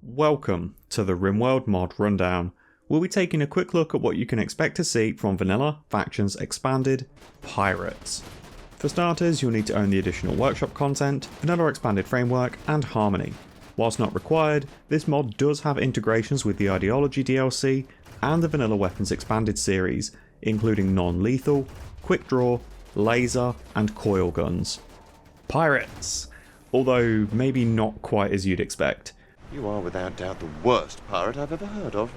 Welcome to the Rimworld mod rundown. We'll be taking a quick look at what you can expect to see from Vanilla Factions Expanded Pirates. For starters, you'll need to own the additional workshop content, Vanilla Expanded Framework, and Harmony. Whilst not required, this mod does have integrations with the Ideology DLC and the Vanilla Weapons Expanded series, including non-lethal, quick draw, laser, and coil guns. Pirates! Although maybe not quite as you'd expect. You are without doubt the worst pirate I've ever heard of.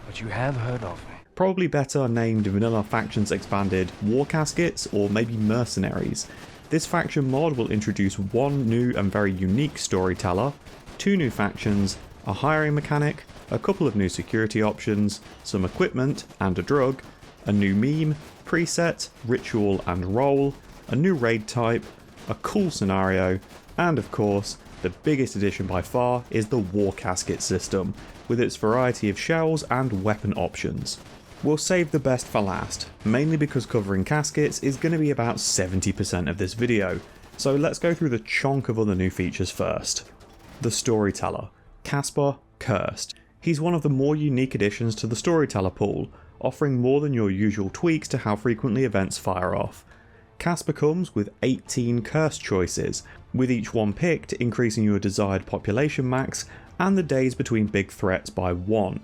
But you have heard of me. Probably better named Vanilla Factions Expanded Warcaskets or maybe Mercenaries. This faction mod will introduce one new and very unique Storyteller, two new factions, a hiring mechanic, a couple of new security options, some equipment and a drug, a new meme, preset, ritual and role, a new raid type, a cool scenario, and of course, the biggest addition by far is the Warcasket system, with its variety of shells and weapon options. We'll save the best for last, mainly because covering caskets is going to be about 70% of this video, so let's go through the chunk of other new features first. The Storyteller, Casper Cursed. He's one of the more unique additions to the Storyteller pool, offering more than your usual tweaks to how frequently events fire off. Casper comes with 18 curse choices, with each one picked increasing your desired population max and the days between big threats by 1.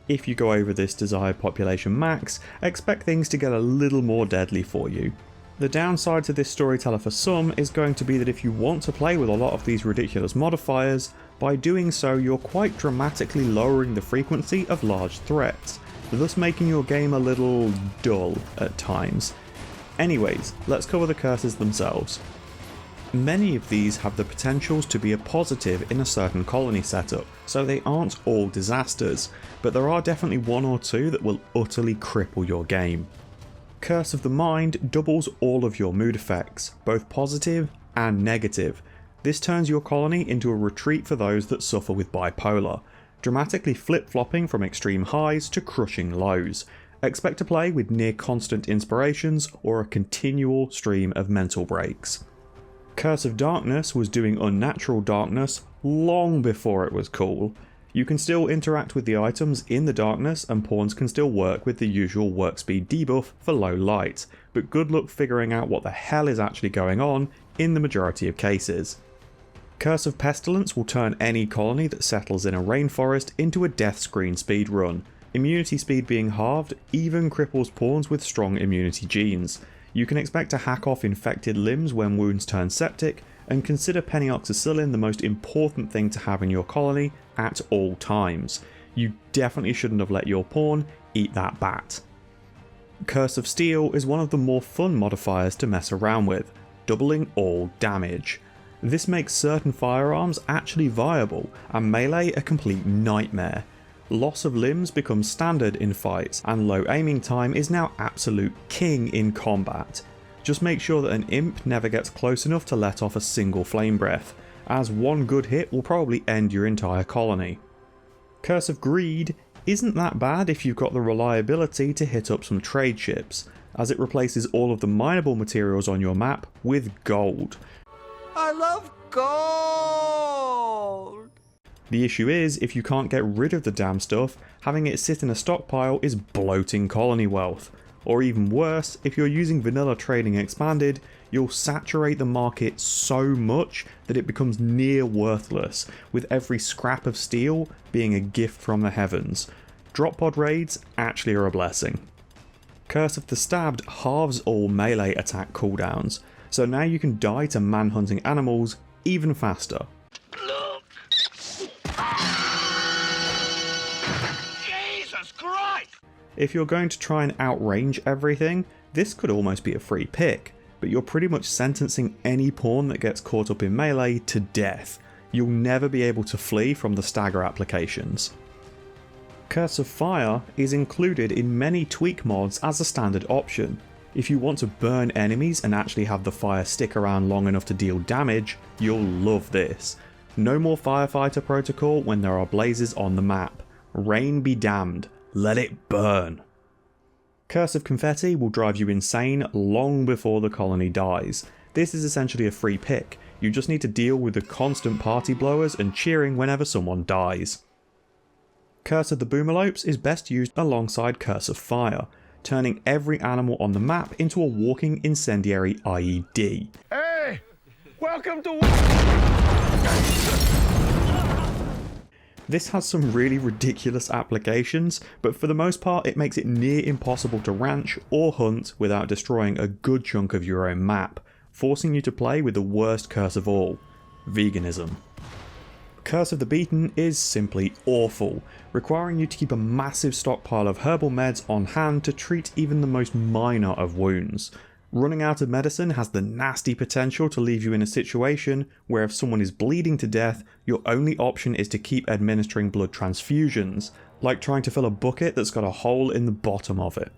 If you go over this desired population max, expect things to get a little more deadly for you. The downside to this Storyteller for some is going to be that if you want to play with a lot of these ridiculous modifiers, by doing so you're quite dramatically lowering the frequency of large threats, thus making your game a little dull at times. Anyways, let's cover the curses themselves. Many of these have the potentials to be a positive in a certain colony setup, so they aren't all disasters, but there are definitely one or two that will utterly cripple your game. Curse of the Mind doubles all of your mood effects, both positive and negative. This turns your colony into a retreat for those that suffer with bipolar, dramatically flip-flopping from extreme highs to crushing lows. Expect to play with near constant inspirations or a continual stream of mental breaks. Curse of Darkness was doing unnatural darkness long before it was cool. You can still interact with the items in the darkness and pawns can still work with the usual work speed debuff for low light, but good luck figuring out what the hell is actually going on in the majority of cases. Curse of Pestilence will turn any colony that settles in a rainforest into a death screen speed run. Immunity speed being halved even cripples pawns with strong immunity genes. You can expect to hack off infected limbs when wounds turn septic, and consider penioxycillin the most important thing to have in your colony at all times. You definitely shouldn't have let your pawn eat that bat. Curse of Steel is one of the more fun modifiers to mess around with, doubling all damage. This makes certain firearms actually viable, and melee a complete nightmare. Loss of limbs becomes standard in fights, and low aiming time is now absolute king in combat. Just make sure that an imp never gets close enough to let off a single flame breath, as one good hit will probably end your entire colony. Curse of Greed isn't that bad if you've got the reliability to hit up some trade ships, as it replaces all of the mineable materials on your map with gold. I love gold! The issue is, if you can't get rid of the damn stuff, having it sit in a stockpile is bloating colony wealth. Or even worse, if you're using Vanilla Trading Expanded, you'll saturate the market so much that it becomes near worthless, with every scrap of steel being a gift from the heavens. Drop pod raids actually are a blessing. Curse of the Stabbed halves all melee attack cooldowns, so now you can die to manhunting animals even faster. If you're going to try and outrange everything, this could almost be a free pick, but you're pretty much sentencing any pawn that gets caught up in melee to death. You'll never be able to flee from the stagger applications. Curse of Fire is included in many tweak mods as a standard option. If you want to burn enemies and actually have the fire stick around long enough to deal damage, you'll love this. No more firefighter protocol when there are blazes on the map. Rain be damned. Let it burn. Curse of Confetti will drive you insane long before the colony dies. This is essentially a free pick. You just need to deal with the constant party blowers and cheering whenever someone dies. Curse of the Boomalopes is best used alongside Curse of Fire, turning every animal on the map into a walking incendiary IED. Hey! Welcome to... This has some really ridiculous applications, but for the most part it makes it near impossible to ranch or hunt without destroying a good chunk of your own map, forcing you to play with the worst curse of all, veganism. Curse of the Beaten is simply awful, requiring you to keep a massive stockpile of herbal meds on hand to treat even the most minor of wounds. Running out of medicine has the nasty potential to leave you in a situation where if someone is bleeding to death, your only option is to keep administering blood transfusions, like trying to fill a bucket that's got a hole in the bottom of it.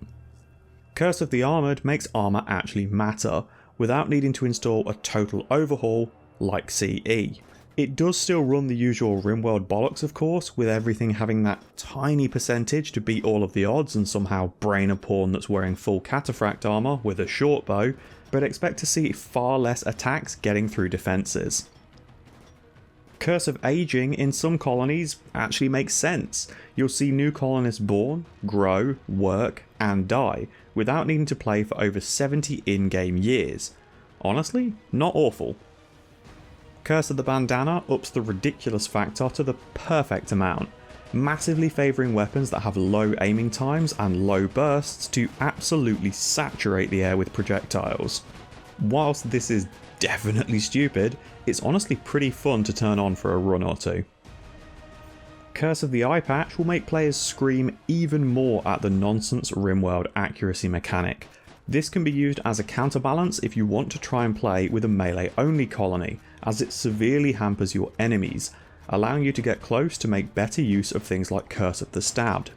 Curse of the Armoured makes armour actually matter, without needing to install a total overhaul like CE. It does still run the usual Rimworld bollocks of course, with everything having that tiny percentage to beat all of the odds and somehow brain a pawn that's wearing full Cataphract armour with a short bow, but expect to see far less attacks getting through defences. Curse of Aging in some colonies actually makes sense. You'll see new colonists born, grow, work, and die, without needing to play for over 70 in-game years. Honestly, not awful. Curse of the Bandana ups the ridiculous factor to the perfect amount, massively favouring weapons that have low aiming times and low bursts to absolutely saturate the air with projectiles. Whilst this is definitely stupid, it's honestly pretty fun to turn on for a run or two. Curse of the Eye Patch will make players scream even more at the nonsense Rimworld accuracy mechanic. This can be used as a counterbalance if you want to try and play with a melee only colony, as it severely hampers your enemies, allowing you to get close to make better use of things like Curse of the Stabbed.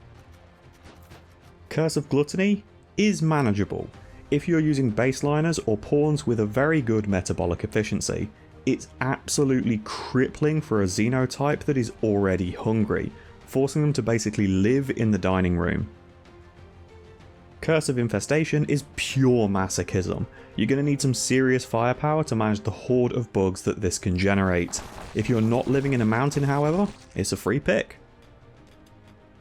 Curse of Gluttony is manageable. If you're using baseliners or pawns with a very good metabolic efficiency, it's absolutely crippling for a xenotype that is already hungry, forcing them to basically live in the dining room. Curse of Infestation is pure masochism. You're going to need some serious firepower to manage the horde of bugs that this can generate. If you're not living in a mountain however, it's a free pick.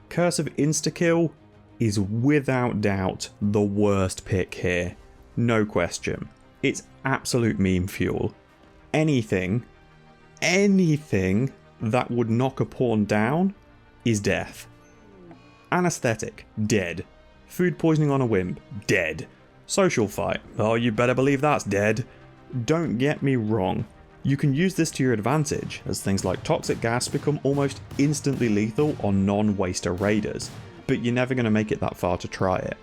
Curse of Instakill is without doubt the worst pick here. No question. It's absolute meme fuel. Anything that would knock a pawn down is death. Anesthetic, dead. Food poisoning on a whim, dead. Social fight, oh you better believe that's dead. Don't get me wrong, you can use this to your advantage, as things like toxic gas become almost instantly lethal on non-waster raiders, but you're never going to make it that far to try it.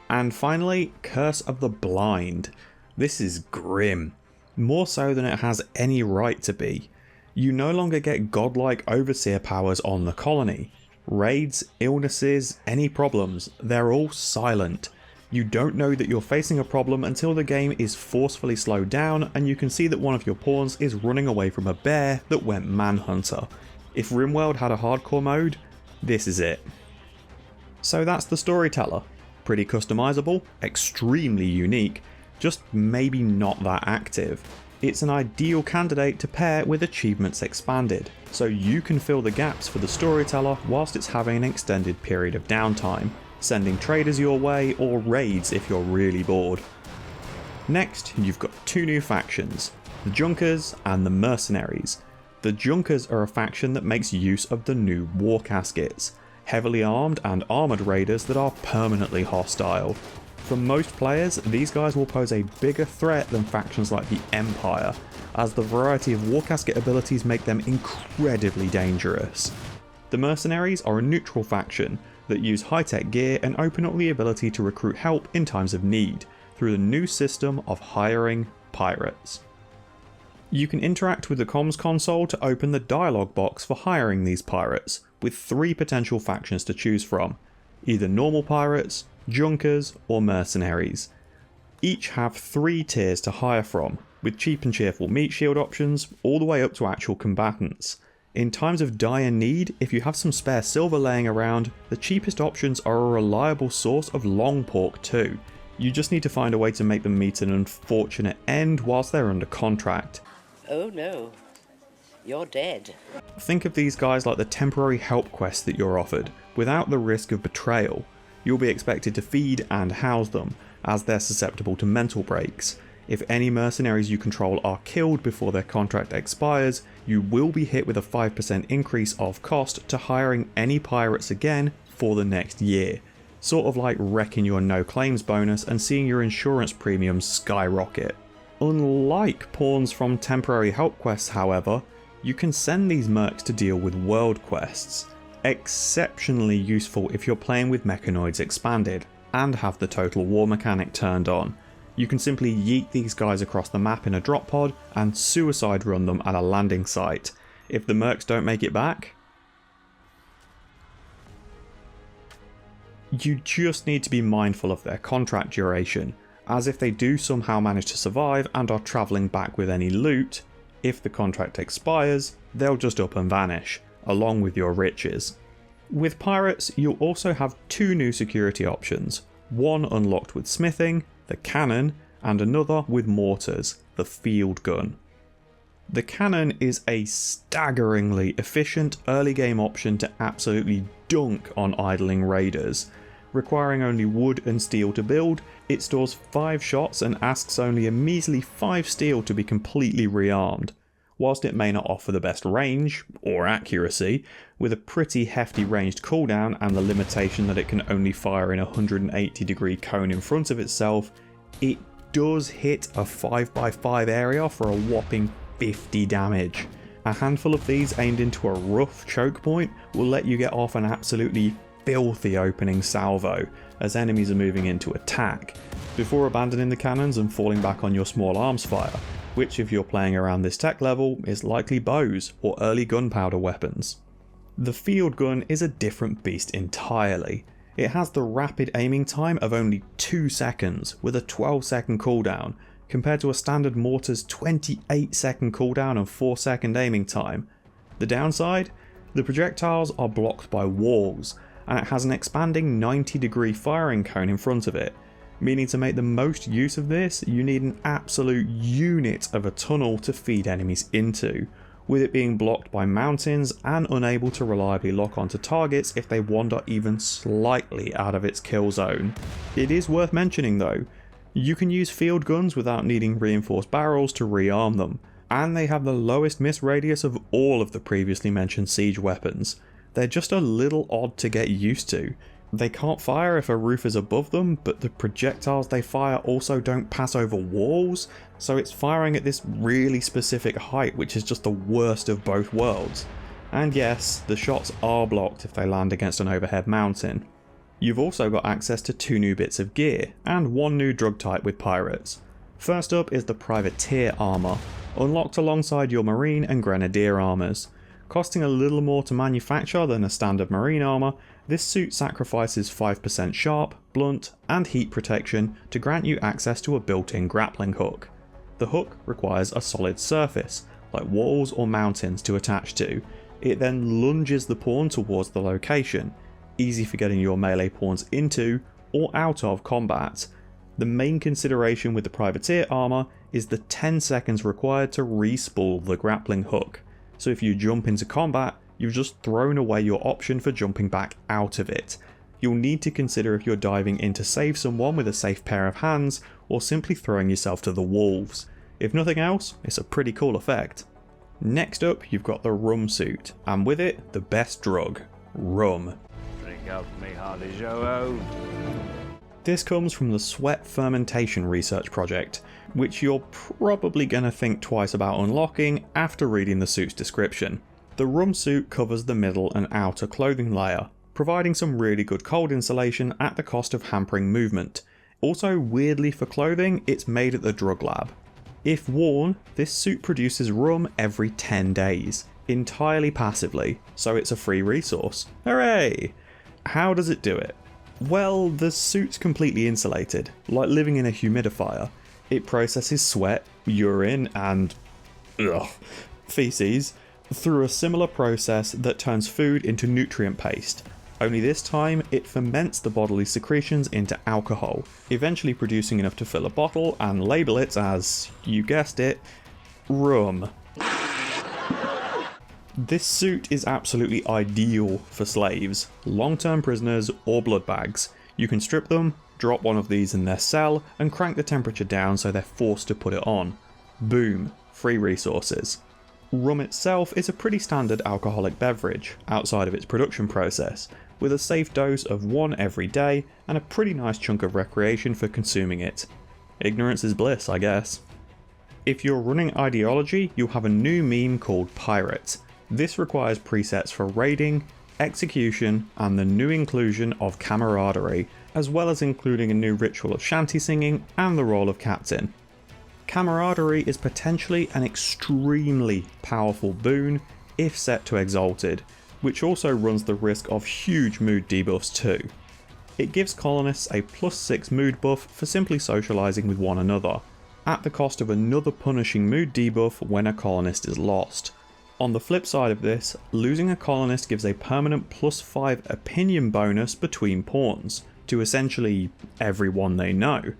And finally, Curse of the Blind. This is grim, more so than it has any right to be. You no longer get godlike overseer powers on the colony. Raids, illnesses, any problems, they're all silent. You don't know that you're facing a problem until the game is forcefully slowed down and you can see that one of your pawns is running away from a bear that went manhunter. If Rimworld had a hardcore mode, this is it. So that's the Storyteller. Pretty customizable, extremely unique, just maybe not that active. It's an ideal candidate to pair with Achievements Expanded, so you can fill the gaps for the Storyteller whilst it's having an extended period of downtime, sending traders your way or raids if you're really bored. Next, you've got two new factions, the Junkers and the Mercenaries. The Junkers are a faction that makes use of the new Warcaskets, heavily armed and armoured raiders that are permanently hostile. For most players, these guys will pose a bigger threat than factions like the Empire, as the variety of Warcasket abilities make them incredibly dangerous. The Mercenaries are a neutral faction that use high-tech gear and open up the ability to recruit help in times of need, through the new system of hiring pirates. You can interact with the comms console to open the dialogue box for hiring these pirates, with 3 potential factions to choose from, either normal pirates, Junkers, or Mercenaries. Each have 3 tiers to hire from, with cheap and cheerful meat shield options, all the way up to actual combatants. In times of dire need, if you have some spare silver laying around, the cheapest options are a reliable source of long pork too. You just need to find a way to make them meet an unfortunate end whilst they're under contract. Oh no, you're dead. Think of these guys like the temporary help quests that you're offered, without the risk of betrayal. You'll be expected to feed and house them, as they're susceptible to mental breaks. If any mercenaries you control are killed before their contract expires, you will be hit with a 5% increase of cost to hiring any pirates again for the next year. Sort of like wrecking your no claims bonus and seeing your insurance premiums skyrocket. Unlike pawns from temporary help quests, however, you can send these mercs to deal with world quests. Exceptionally useful if you're playing with Mechanoids Expanded and have the Total War mechanic turned on. You can simply yeet these guys across the map in a drop pod and suicide run them at a landing site. If the mercs don't make it back, you just need to be mindful of their contract duration, as if they do somehow manage to survive and are travelling back with any loot, if the contract expires, they'll just up and vanish, along with your riches. With pirates, you'll also have two new security options, one unlocked with smithing, the cannon, and another with mortars, the field gun. The cannon is a staggeringly efficient early game option to absolutely dunk on idling raiders. Requiring only wood and steel to build, it stores 5 shots and asks only a measly 5 steel to be completely rearmed. Whilst it may not offer the best range, or accuracy, with a pretty hefty ranged cooldown and the limitation that it can only fire in a 180-degree cone in front of itself, it does hit a 5x5 area for a whopping 50 damage. A handful of these aimed into a rough choke point will let you get off an absolutely filthy opening salvo as enemies are moving into attack, before abandoning the cannons and falling back on your small arms fire, which if you're playing around this tech level is likely bows or early gunpowder weapons. The field gun is a different beast entirely. It has the rapid aiming time of only 2 seconds with a 12-second cooldown, compared to a standard mortar's 28-second cooldown and 4-second aiming time. The downside? The projectiles are blocked by walls, and it has an expanding 90-degree firing cone in front of it, meaning to make the most use of this, you need an absolute unit of a tunnel to feed enemies into, with it being blocked by mountains and unable to reliably lock onto targets if they wander even slightly out of its kill zone. It is worth mentioning though, you can use field guns without needing reinforced barrels to rearm them, and they have the lowest miss radius of all of the previously mentioned siege weapons. They're just a little odd to get used to. They can't fire if a roof is above them, but the projectiles they fire also don't pass over walls, so it's firing at this really specific height, which is just the worst of both worlds. And yes, the shots are blocked if they land against an overhead mountain. You've also got access to 2 new bits of gear, and 1 new drug type with pirates. First up is the Privateer armour, unlocked alongside your Marine and Grenadier armours. Costing a little more to manufacture than a standard Marine armour, this suit sacrifices 5% sharp, blunt, and heat protection to grant you access to a built-in grappling hook. The hook requires a solid surface, like walls or mountains, to attach to. It then lunges the pawn towards the location, easy for getting your melee pawns into or out of combat. The main consideration with the Privateer armour is the 10 seconds required to re-spool the grappling hook. So if you jump into combat, you've just thrown away your option for jumping back out of it. You'll need to consider if you're diving in to save someone with a safe pair of hands, or simply throwing yourself to the wolves. If nothing else, it's a pretty cool effect. Next up, you've got the rum suit, and with it, the best drug, rum. Drink up me hearty Joe. This comes from the Sweat Fermentation Research Project, which you're probably going to think twice about unlocking after reading the suit's description. The rum suit covers the middle and outer clothing layer, providing some really good cold insulation at the cost of hampering movement. Also, weirdly for clothing, it's made at the drug lab. If worn, this suit produces rum every 10 days, entirely passively, so it's a free resource. Hooray! How does it do it? Well, the suit's completely insulated, like living in a humidifier. It processes sweat, urine, and feces through a similar process that turns food into nutrient paste. only this time it ferments the bodily secretions into alcohol, eventually producing enough to fill a bottle and label it as, you guessed it, rum. This suit is absolutely ideal for slaves, long-term prisoners or blood bags. You can strip them, drop one of these in their cell, and crank the temperature down so they're forced to put it on. Boom, free resources. Rum itself is a pretty standard alcoholic beverage, outside of its production process, with a safe dose of one every day and a pretty nice chunk of recreation for consuming it. Ignorance is bliss, I guess. If you're running ideology, you'll have a new meme called Pirate. This requires presets for raiding, execution, and the new inclusion of camaraderie, as well as including a new ritual of shanty singing and the role of captain. Camaraderie is potentially an extremely powerful boon if set to Exalted, which also runs the risk of huge mood debuffs too. It gives colonists a +6 mood buff for simply socialising with one another, at the cost of another punishing mood debuff when a colonist is lost. On the flip side of this, losing a colonist gives a permanent +5 opinion bonus between pawns, to essentially everyone they know.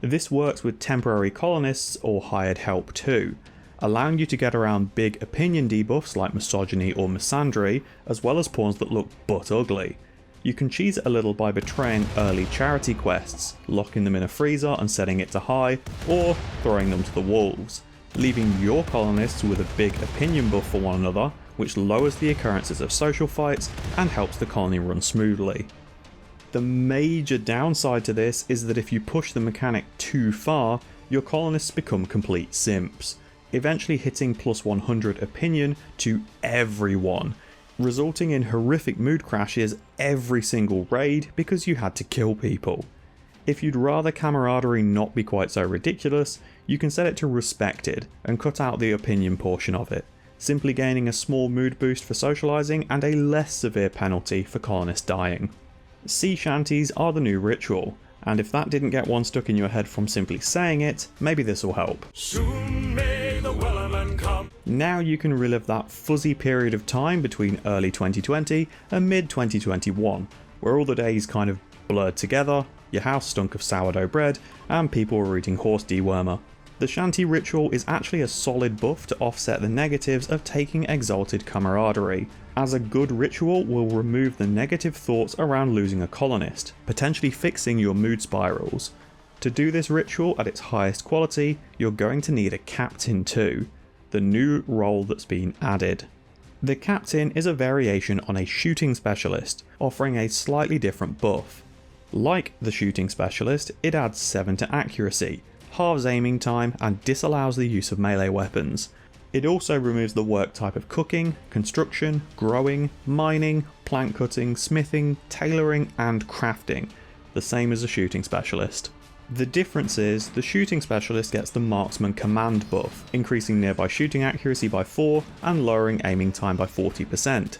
This works with temporary colonists or hired help too, allowing you to get around big opinion debuffs like misogyny or misandry, as well as pawns that look butt ugly. You can cheese it a little by betraying early charity quests, locking them in a freezer and setting it to high, or throwing them to the wolves, leaving your colonists with a big opinion buff for one another, which lowers the occurrences of social fights and helps the colony run smoothly. The major downside to this is that if you push the mechanic too far, your colonists become complete simps, eventually hitting +100 opinion to everyone, resulting in horrific mood crashes every single raid because you had to kill people. If you'd rather camaraderie not be quite so ridiculous, you can set it to respected and cut out the opinion portion of it, simply gaining a small mood boost for socialising and a less severe penalty for colonists dying. Sea shanties are the new ritual, and if that didn't get one stuck in your head from simply saying it, maybe this will help. Soon may the wellerman come. Now you can relive that fuzzy period of time between early 2020 and mid 2021, where all the days kind of blurred together, your house stunk of sourdough bread, and people were eating horse dewormer. The shanty ritual is actually a solid buff to offset the negatives of taking Exalted camaraderie, as a good ritual will remove the negative thoughts around losing a colonist, potentially fixing your mood spirals. To do this ritual at its highest quality, you're going to need a captain too, the new role that's been added. The captain is a variation on a shooting specialist, offering a slightly different buff. Like the shooting specialist, it adds 7 to accuracy, halves aiming time, and disallows the use of melee weapons. It also removes the work type of cooking, construction, growing, mining, plant cutting, smithing, tailoring, and crafting, the same as a shooting specialist. The difference is, the shooting specialist gets the marksman command buff, increasing nearby shooting accuracy by 4 and lowering aiming time by 40%.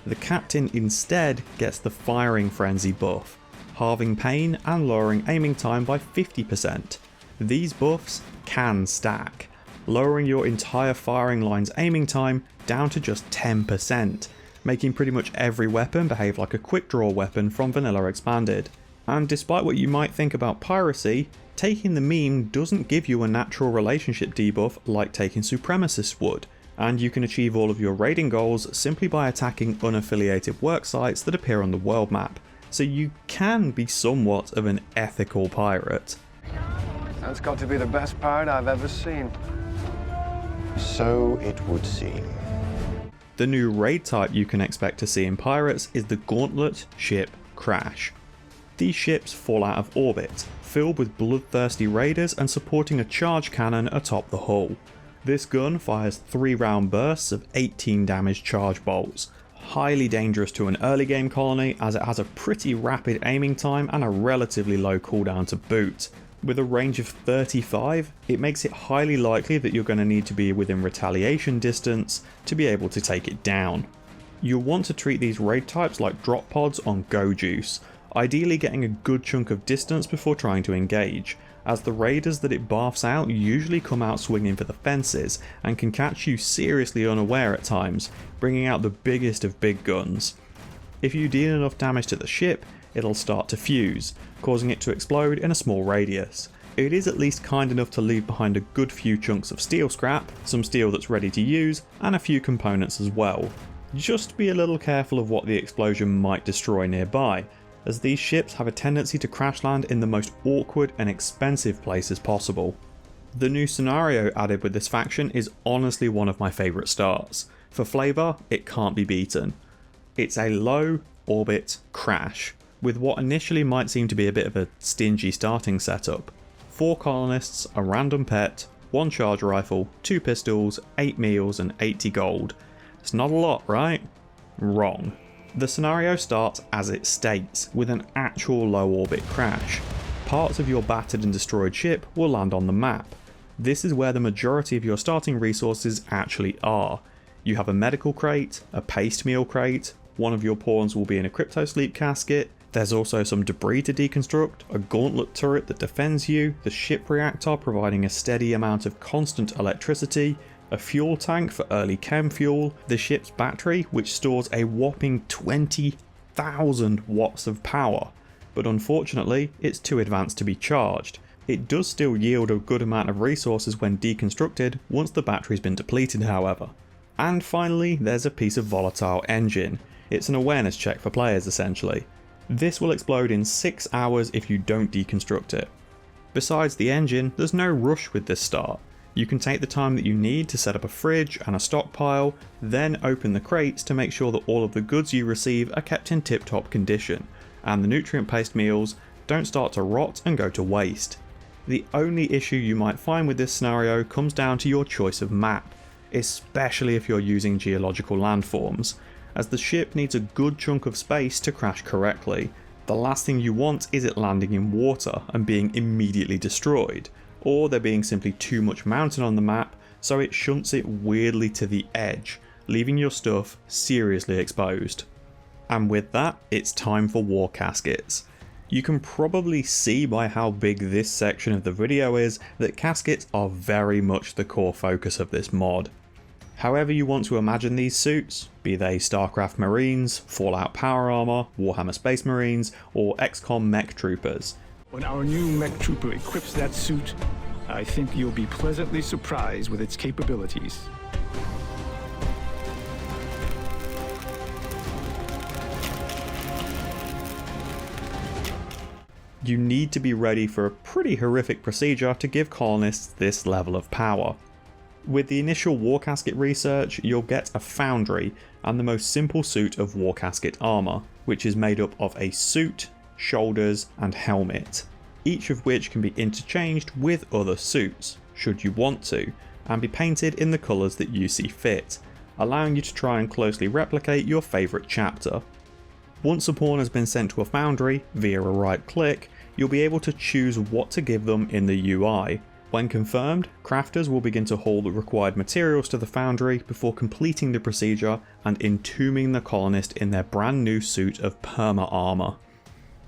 The captain instead gets the firing frenzy buff, halving pain and lowering aiming time by 50%. These buffs can stack, lowering your entire firing line's aiming time down to just 10%, making pretty much every weapon behave like a quick draw weapon from Vanilla Expanded. And despite what you might think about piracy, taking the meme doesn't give you a natural relationship debuff like taking Supremacists would, and you can achieve all of your raiding goals simply by attacking unaffiliated work sites that appear on the world map, so you can be somewhat of an ethical pirate. That's got to be the best pirate I've ever seen. So it would seem. The new raid type you can expect to see in pirates is the Gauntlet Ship Crash. These ships fall out of orbit, filled with bloodthirsty raiders and supporting a charge cannon atop the hull. This gun fires 3-round bursts of 18 damage charge bolts, highly dangerous to an early game colony as it has a pretty rapid aiming time and a relatively low cooldown to boot. With a range of 35, it makes it highly likely that you're going to need to be within retaliation distance to be able to take it down. You'll want to treat these raid types like drop pods on go juice, ideally getting a good chunk of distance before trying to engage, as the raiders that it barfs out usually come out swinging for the fences and can catch you seriously unaware at times, bringing out the biggest of big guns. If you deal enough damage to the ship, it'll start to fuse, causing it to explode in a small radius. It is at least kind enough to leave behind a good few chunks of steel scrap, some steel that's ready to use, and a few components as well. Just be a little careful of what the explosion might destroy nearby, as these ships have a tendency to crash land in the most awkward and expensive places possible. The new scenario added with this faction is honestly one of my favourite starts. For flavour, it can't be beaten. It's a low orbit crash, with what initially might seem to be a bit of a stingy starting setup. 4 colonists, a random pet, 1 charge rifle, 2 pistols, 8 meals and 80 gold. It's not a lot, right? Wrong. The scenario starts as it states, with an actual low orbit crash. Parts of your battered and destroyed ship will land on the map. This is where the majority of your starting resources actually are. You have a medical crate, a paste meal crate, one of your pawns will be in a crypto sleep casket. There's also some debris to deconstruct, a gauntlet turret that defends you, the ship reactor providing a steady amount of constant electricity, a fuel tank for early chem fuel, the ship's battery which stores a whopping 20,000 watts of power, but unfortunately it's too advanced to be charged. It does still yield a good amount of resources when deconstructed once the battery's been depleted however. And finally there's a piece of volatile engine. It's an awareness check for players essentially. This will explode in 6 hours if you don't deconstruct it. Besides the engine, there's no rush with this start. You can take the time that you need to set up a fridge and a stockpile, then open the crates to make sure that all of the goods you receive are kept in tip-top condition, and the nutrient paste meals don't start to rot and go to waste. The only issue you might find with this scenario comes down to your choice of map, especially if you're using geological landforms, as the ship needs a good chunk of space to crash correctly. The last thing you want is it landing in water and being immediately destroyed, or there being simply too much mountain on the map so it shunts it weirdly to the edge, leaving your stuff seriously exposed. And with that, it's time for Warcaskets. You can probably see by how big this section of the video is that caskets are very much the core focus of this mod. However you want to imagine these suits, be they StarCraft Marines, Fallout Power Armor, Warhammer Space Marines, or XCOM Mech Troopers. When our new mech trooper equips that suit, I think you'll be pleasantly surprised with its capabilities. You need to be ready for a pretty horrific procedure to give colonists this level of power. With the initial Warcasket research, you'll get a foundry and the most simple suit of Warcasket armor, which is made up of a suit, shoulders and helmet, each of which can be interchanged with other suits, should you want to, and be painted in the colours that you see fit, allowing you to try and closely replicate your favourite chapter. Once a pawn has been sent to a foundry via a right click, you'll be able to choose what to give them in the UI. When confirmed, crafters will begin to haul the required materials to the foundry before completing the procedure and entombing the colonist in their brand new suit of perma armor.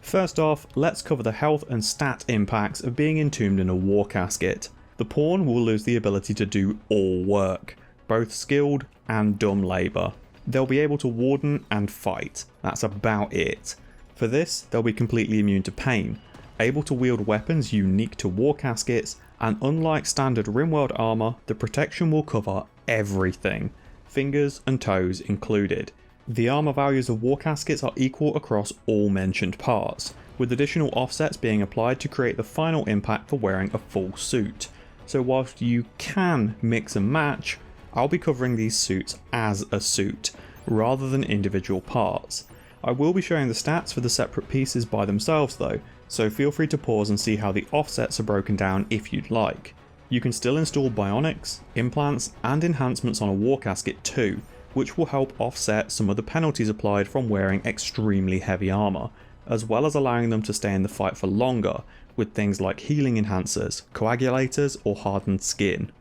First off, let's cover the health and stat impacts of being entombed in a Warcasket. The pawn will lose the ability to do all work, both skilled and dumb labour. They'll be able to warden and fight, that's about it. For this, they'll be completely immune to pain, able to wield weapons unique to Warcaskets, and unlike standard Rimworld armour, the protection will cover everything, fingers and toes included. The armour values of Warcaskets are equal across all mentioned parts, with additional offsets being applied to create the final impact for wearing a full suit. So whilst you can mix and match, I'll be covering these suits as a suit, rather than individual parts. I will be showing the stats for the separate pieces by themselves though, so feel free to pause and see how the offsets are broken down if you'd like. You can still install bionics, implants and enhancements on a Warcasket too, which will help offset some of the penalties applied from wearing extremely heavy armour, as well as allowing them to stay in the fight for longer, with things like healing enhancers, coagulators or hardened skin.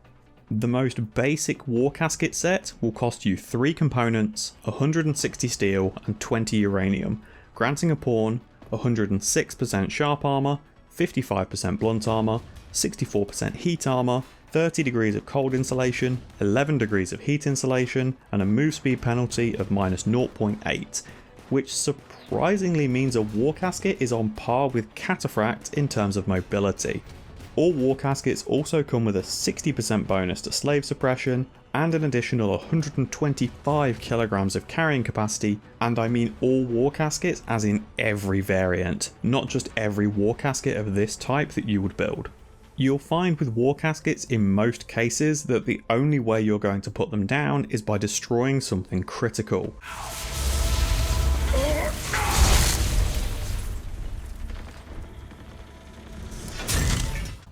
The most basic Warcasket set will cost you 3 components, 160 steel and 20 uranium, granting a pawn 106% sharp armour, 55% blunt armour, 64% heat armour, 30 degrees of cold insulation, 11 degrees of heat insulation, and a move speed penalty of -0.8. which surprisingly means a Warcasket is on par with Cataphract in terms of mobility. All Warcaskets also come with a 60% bonus to slave suppression and an additional 125 kilograms of carrying capacity, and I mean all Warcaskets as in every variant, not just every Warcasket of this type that you would build. You'll find with Warcaskets in most cases that the only way you're going to put them down is by destroying something critical.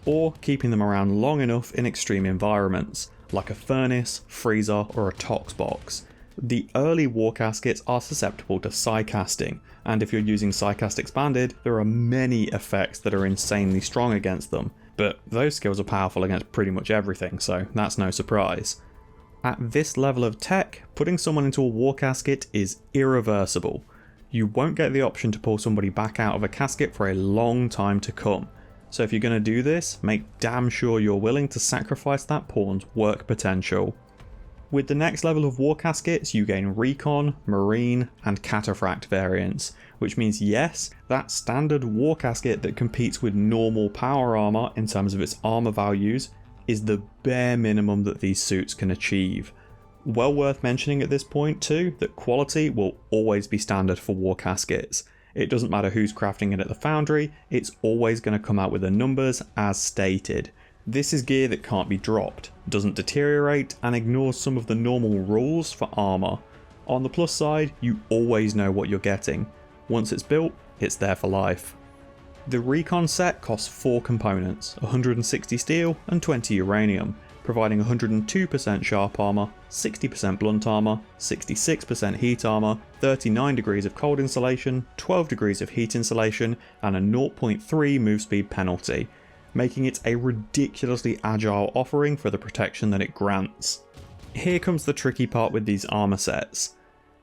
Or keeping them around long enough in extreme environments, like a furnace, freezer, or a tox box. The early Warcaskets are susceptible to Psycasting, and if you're using Psycast Expanded, there are many effects that are insanely strong against them, but those skills are powerful against pretty much everything, so that's no surprise. At this level of tech, putting someone into a Warcasket is irreversible. You won't get the option to pull somebody back out of a casket for a long time to come. So if you're going to do this, make damn sure you're willing to sacrifice that pawn's work potential. With the next level of Warcaskets, you gain Recon, Marine, and Cataphract variants, which means yes, that standard Warcasket that competes with normal power armor in terms of its armor values is the bare minimum that these suits can achieve. Well worth mentioning at this point too, that quality will always be standard for Warcaskets. It doesn't matter who's crafting it at the foundry, it's always going to come out with the numbers as stated. This is gear that can't be dropped, doesn't deteriorate, and ignores some of the normal rules for armor. On the plus side, you always know what you're getting. Once it's built, it's there for life. The Recon set costs 4 components, 160 steel and 20 uranium, providing 102% sharp armor, 60% blunt armor, 66% heat armor, 39 degrees of cold insulation, 12 degrees of heat insulation, and a 0.3 move speed penalty, making it a ridiculously agile offering for the protection that it grants. Here comes the tricky part with these armor sets.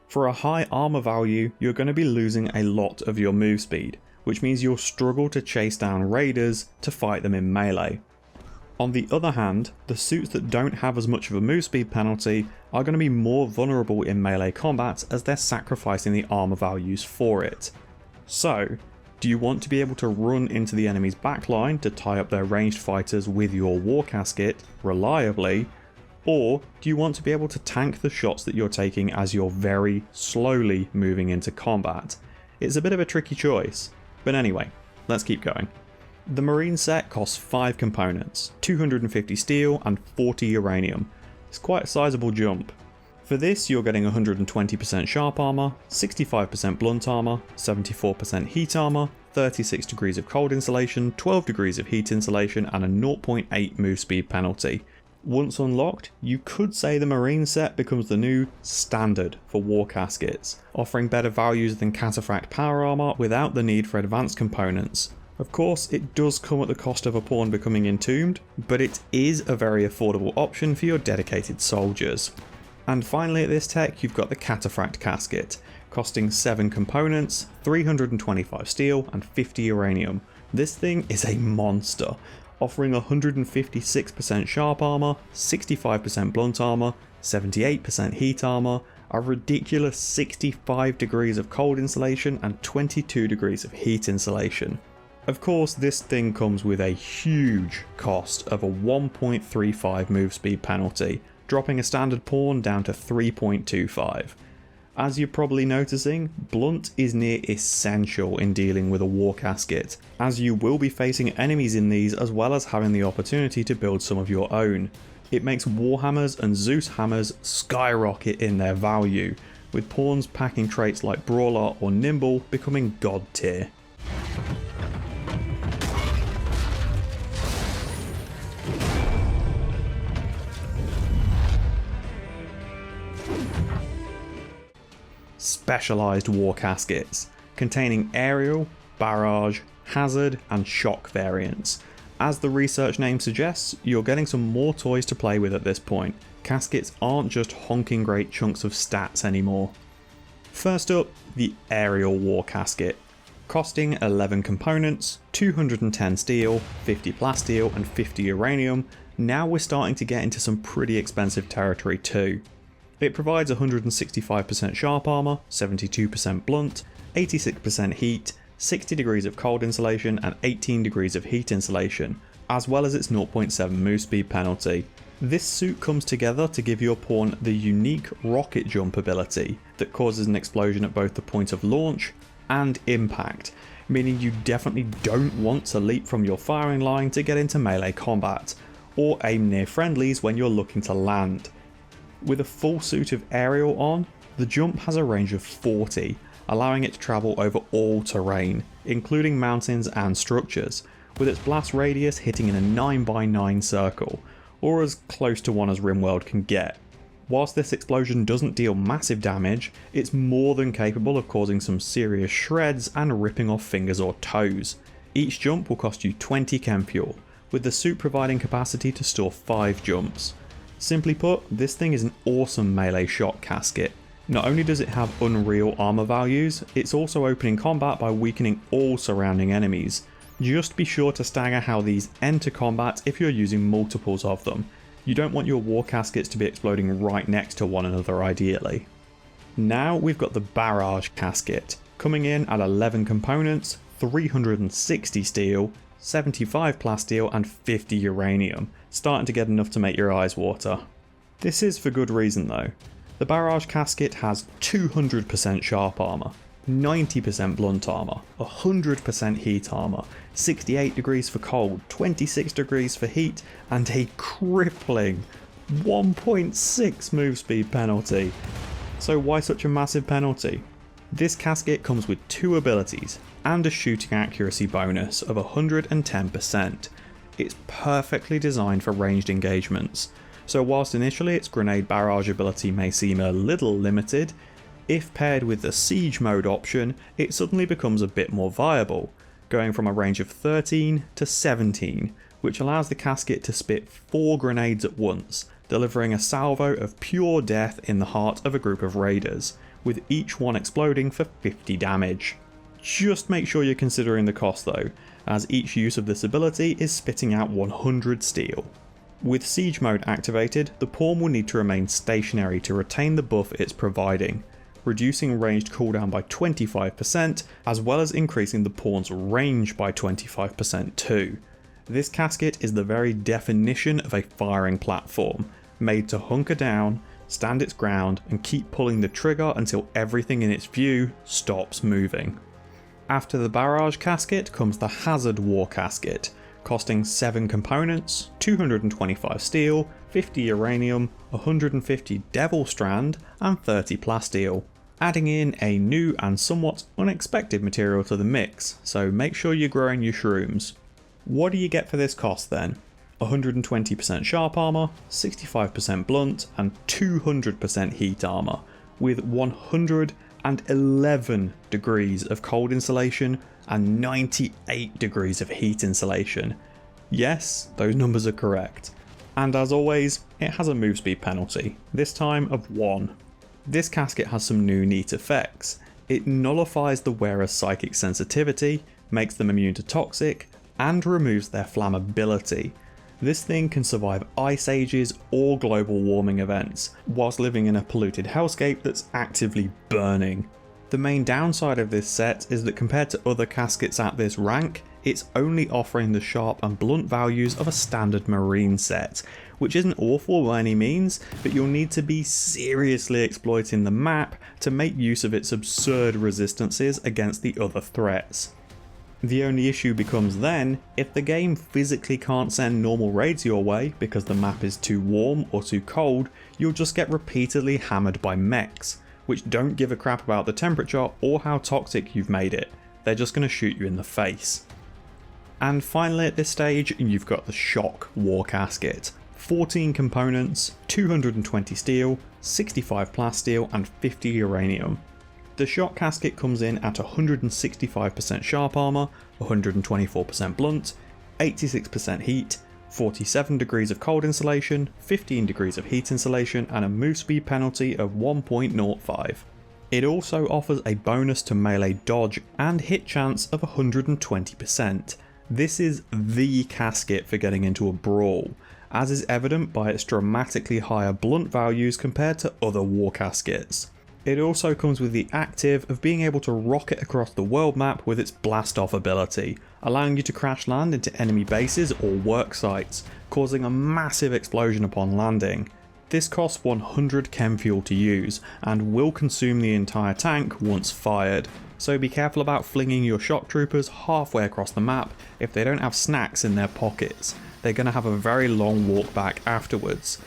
For a high armor value, you're going to be losing a lot of your move speed, which means you'll struggle to chase down raiders to fight them in melee. On the other hand, the suits that don't have as much of a move speed penalty are going to be more vulnerable in melee combat as they're sacrificing the armor values for it. So, do you want to be able to run into the enemy's backline to tie up their ranged fighters with your Warcasket reliably, or do you want to be able to tank the shots that you're taking as you're very slowly moving into combat? It's a bit of a tricky choice, but anyway, let's keep going. The Marine set costs 5 components, 250 steel and 40 uranium. It's quite a sizable jump. For this you're getting 120% sharp armor, 65% blunt armor, 74% heat armor, 36 degrees of cold insulation, 12 degrees of heat insulation, and a 0.8 move speed penalty. Once unlocked, you could say the Marine set becomes the new standard for Warcaskets, offering better values than Cataphract power armor without the need for advanced components. Of course, it does come at the cost of a pawn becoming entombed, but it is a very affordable option for your dedicated soldiers. And finally at this tech, you've got the Cataphract Casket, costing 7 components, 325 steel and 50 uranium. This thing is a monster, offering 156% sharp armor, 65% blunt armor, 78% heat armor, a ridiculous 65 degrees of cold insulation and 22 degrees of heat insulation. Of course, this thing comes with a huge cost of a 1.35 move speed penalty, dropping a standard pawn down to 3.25. As you're probably noticing, blunt is near essential in dealing with a Warcasket, as you will be facing enemies in these as well as having the opportunity to build some of your own. It makes Warhammers and Zeus hammers skyrocket in their value, with pawns packing traits like Brawler or Nimble becoming god tier. Specialised Warcaskets, containing aerial, barrage, hazard and shock variants. As the research name suggests, you're getting some more toys to play with at this point. Caskets aren't just honking great chunks of stats anymore. First up, the Aerial Warcasket. Costing 11 components, 210 steel, 50 plasteel and 50 uranium, now we're starting to get into some pretty expensive territory too. It provides 165% sharp armor, 72% blunt, 86% heat, 60 degrees of cold insulation and 18 degrees of heat insulation, as well as its 0.7 move speed penalty. This suit comes together to give your pawn the unique rocket jump ability that causes an explosion at both the point of launch and impact, meaning you definitely don't want to leap from your firing line to get into melee combat, or aim near friendlies when you're looking to land. With a full suit of aerial on, the jump has a range of 40, allowing it to travel over all terrain, including mountains and structures, with its blast radius hitting in a 9x9 circle, or as close to one as Rimworld can get. Whilst this explosion doesn't deal massive damage, it's more than capable of causing some serious shreds and ripping off fingers or toes. Each jump will cost you 20 chem fuel, with the suit providing capacity to store 5 jumps. Simply put, this thing is an awesome melee shot casket. Not only does it have unreal armor values, it's also opening combat by weakening all surrounding enemies. Just be sure to stagger how these enter combat if you're using multiples of them. You don't want your Warcaskets to be exploding right next to one another ideally. Now we've got the Barrage Casket, coming in at 11 components, 360 steel, 75 plasteel and 50 uranium, starting to get enough to make your eyes water. This is for good reason though. The Barrage Casket has 200% sharp armor, 90% blunt armor, 100% heat armor, 68 degrees for cold, 26 degrees for heat, and a crippling 1.6 move speed penalty. So why such a massive penalty? This casket comes with 2 abilities and a shooting accuracy bonus of 110%. It's perfectly designed for ranged engagements. So whilst initially its grenade barrage ability may seem a little limited, if paired with the siege mode option, it suddenly becomes a bit more viable, going from a range of 13 to 17, which allows the casket to spit 4 grenades at once, delivering a salvo of pure death in the heart of a group of raiders, with each one exploding for 50 damage. Just make sure you're considering the cost though, as each use of this ability is spitting out 100 steel. With siege mode activated, the pawn will need to remain stationary to retain the buff it's providing, reducing ranged cooldown by 25%, as well as increasing the pawn's range by 25% too. This casket is the very definition of a firing platform, made to hunker down, stand its ground, and keep pulling the trigger until everything in its view stops moving. After the Barrage Casket comes the Hazard Warcasket, costing 7 components, 225 steel, 50 uranium, 150 Devil Strand, and 30 plasteel, adding in a new and somewhat unexpected material to the mix, so make sure you're growing your shrooms. What do you get for this cost then? 120% sharp armor, 65% blunt, and 200% heat armor, with 111 degrees of cold insulation and 98 degrees of heat insulation. Yes, those numbers are correct. And as always, it has a move speed penalty, this time of 1. This casket has some new neat effects. It nullifies the wearer's psychic sensitivity, makes them immune to toxic, and removes their flammability. This thing can survive ice ages or global warming events, whilst living in a polluted hellscape that's actively burning. The main downside of this set is that compared to other caskets at this rank, it's only offering the sharp and blunt values of a standard marine set, which isn't awful by any means, but you'll need to be seriously exploiting the map to make use of its absurd resistances against the other threats. The only issue becomes then, if the game physically can't send normal raids your way because the map is too warm or too cold, you'll just get repeatedly hammered by mechs, which don't give a crap about the temperature or how toxic you've made it. They're just going to shoot you in the face. And finally at this stage, you've got the Shock Warcasket. 14 components, 220 steel, 65 plasteel and 50 uranium. The Shock Casket comes in at 165% sharp armor, 124% blunt, 86% heat, 47 degrees of cold insulation, 15 degrees of heat insulation and a move speed penalty of 1.05. It also offers a bonus to melee dodge and hit chance of 120%. This is the casket for getting into a brawl, as is evident by its dramatically higher blunt values compared to other Warcaskets. It also comes with the active of being able to rocket across the world map with its blast off ability, allowing you to crash land into enemy bases or work sites, causing a massive explosion upon landing. This costs 100 chem fuel to use, and will consume the entire tank once fired, so be careful about flinging your shock troopers halfway across the map if they don't have snacks in their pockets. They're going to have a very long walk back afterwards.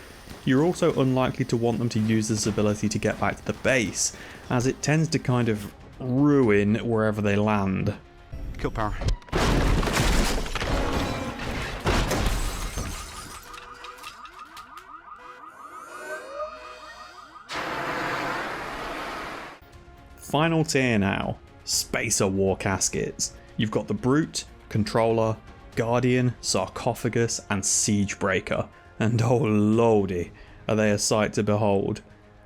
You're also unlikely to want them to use this ability to get back to the base, as it tends to kind of ruin wherever they land. Kill power. Final tier now, Spacer Warcaskets. You've got the Brute, Controller, Guardian, Sarcophagus and Siegebreaker, and oh lordy, are they a sight to behold.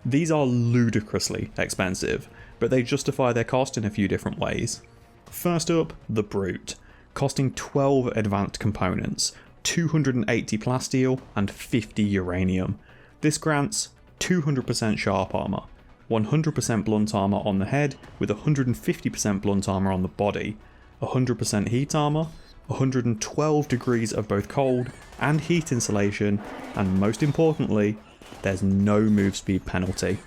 These are ludicrously expensive, but they justify their cost in a few different ways. First up, the Brute, costing 12 advanced components, 280 plasteel and 50 uranium. This grants 200% sharp armor, 100% blunt armor on the head with 150% blunt armor on the body, 100% heat armor, 112 degrees of both cold and heat insulation, and most importantly, there's no move speed penalty.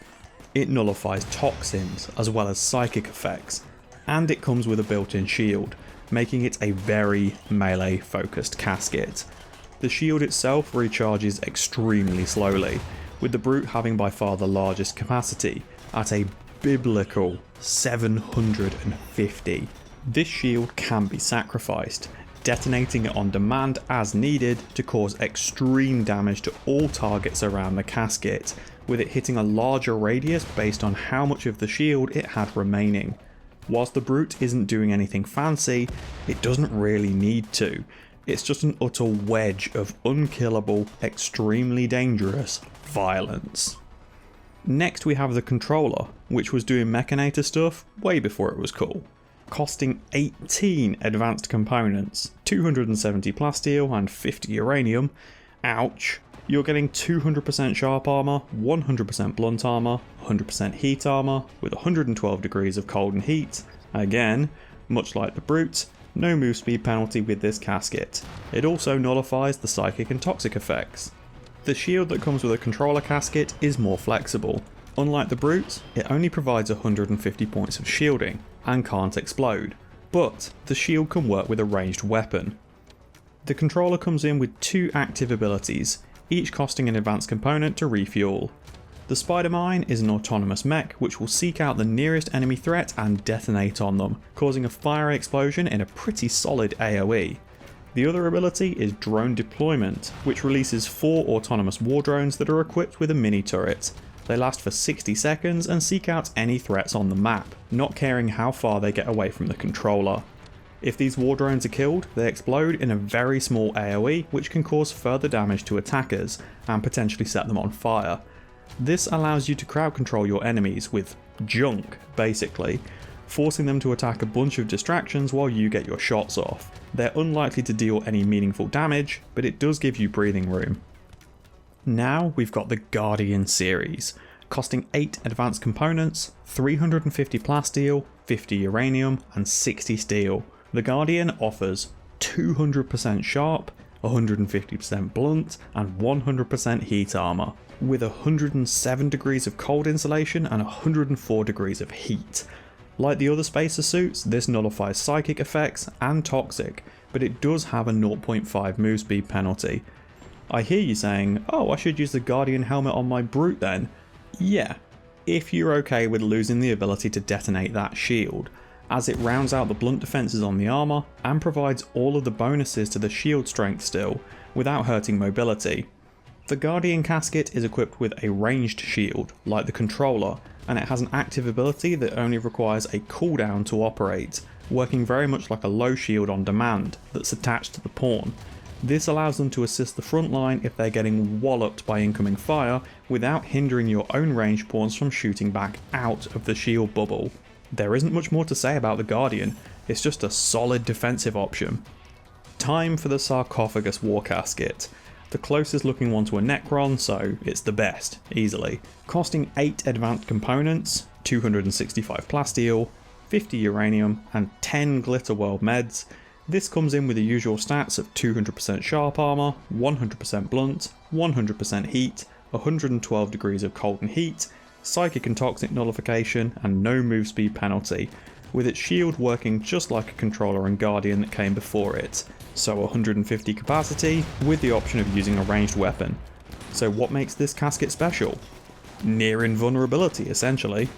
It nullifies toxins as well as psychic effects, and it comes with a built-in shield, making it a very melee focused casket. The shield itself recharges extremely slowly, with the Brute having by far the largest capacity, at a biblical 750. This shield can be sacrificed, detonating it on demand as needed to cause extreme damage to all targets around the casket, with it hitting a larger radius based on how much of the shield it had remaining. Whilst the Brute isn't doing anything fancy, it doesn't really need to. It's just an utter wedge of unkillable, extremely dangerous violence. Next we have the Controller, which was doing Mechanator stuff way before it was cool. Costing 18 advanced components, 270 plasteel and 50 uranium. Ouch. You're getting 200% sharp armor, 100% blunt armor, 100% heat armor with 112 degrees of cold and heat. Again, much like the Brute, no move speed penalty with this casket. It also nullifies the psychic and toxic effects. The shield that comes with a Controller casket is more flexible. Unlike the Brute, it only provides 150 points of shielding and can't explode, but the shield can work with a ranged weapon. The Controller comes in with two active abilities, each costing an advanced component to refuel. The Spider Mine is an autonomous mech which will seek out the nearest enemy threat and detonate on them, causing a fiery explosion in a pretty solid AoE. The other ability is Drone Deployment, which releases 4 autonomous war drones that are equipped with a mini turret. They last for 60 seconds and seek out any threats on the map, not caring how far they get away from the Controller. If these war drones are killed, they explode in a very small AoE which can cause further damage to attackers and potentially set them on fire. This allows you to crowd control your enemies with junk, basically, forcing them to attack a bunch of distractions while you get your shots off. They're unlikely to deal any meaningful damage, but it does give you breathing room. Now we've got the Guardian series, costing 8 advanced components, 350 plasteel, 50 uranium and 60 steel. The Guardian offers 200% sharp, 150% blunt and 100% heat armor, with 107 degrees of cold insulation and 104 degrees of heat. Like the other Spacer suits, this nullifies psychic effects and toxic, but it does have a 0.5 move speed penalty. I hear you saying, oh, I should use the Guardian helmet on my Brute then. Yeah, if you're okay with losing the ability to detonate that shield, as it rounds out the blunt defenses on the armor and provides all of the bonuses to the shield strength still, without hurting mobility. The Guardian casket is equipped with a ranged shield, like the Controller, and it has an active ability that only requires a cooldown to operate, working very much like a low shield on demand that's attached to the pawn. This allows them to assist the front line if they're getting walloped by incoming fire without hindering your own ranged pawns from shooting back out of the shield bubble. There isn't much more to say about the Guardian, it's just a solid defensive option. Time for the Sarcophagus Warcasket. the closest looking one to a Necron, so it's the best, easily. Costing 8 advanced components, 265 plasteel, 50 uranium, and 10 glitter world meds, this comes in with the usual stats of 200% sharp armor, 100% blunt, 100% heat, 112 degrees of cold and heat, psychic and toxic nullification, and no move speed penalty, with its shield working just like a controller and guardian that came before it, so 150 capacity with the option of using a ranged weapon. So what makes this casket special? Near invulnerability, essentially.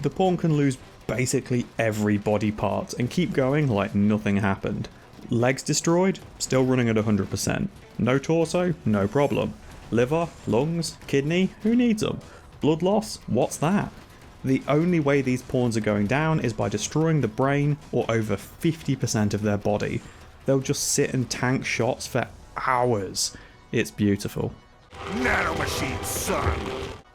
The pawn can lose basically every body part and keep going like nothing happened. Legs destroyed? Still running at 100%. No torso? No problem. Liver? Lungs? Kidney? Who needs them? Blood loss? What's that? The only way these pawns are going down is by destroying the brain or over 50% of their body. They'll just sit and tank shots for hours. It's beautiful. Nanomachine, son!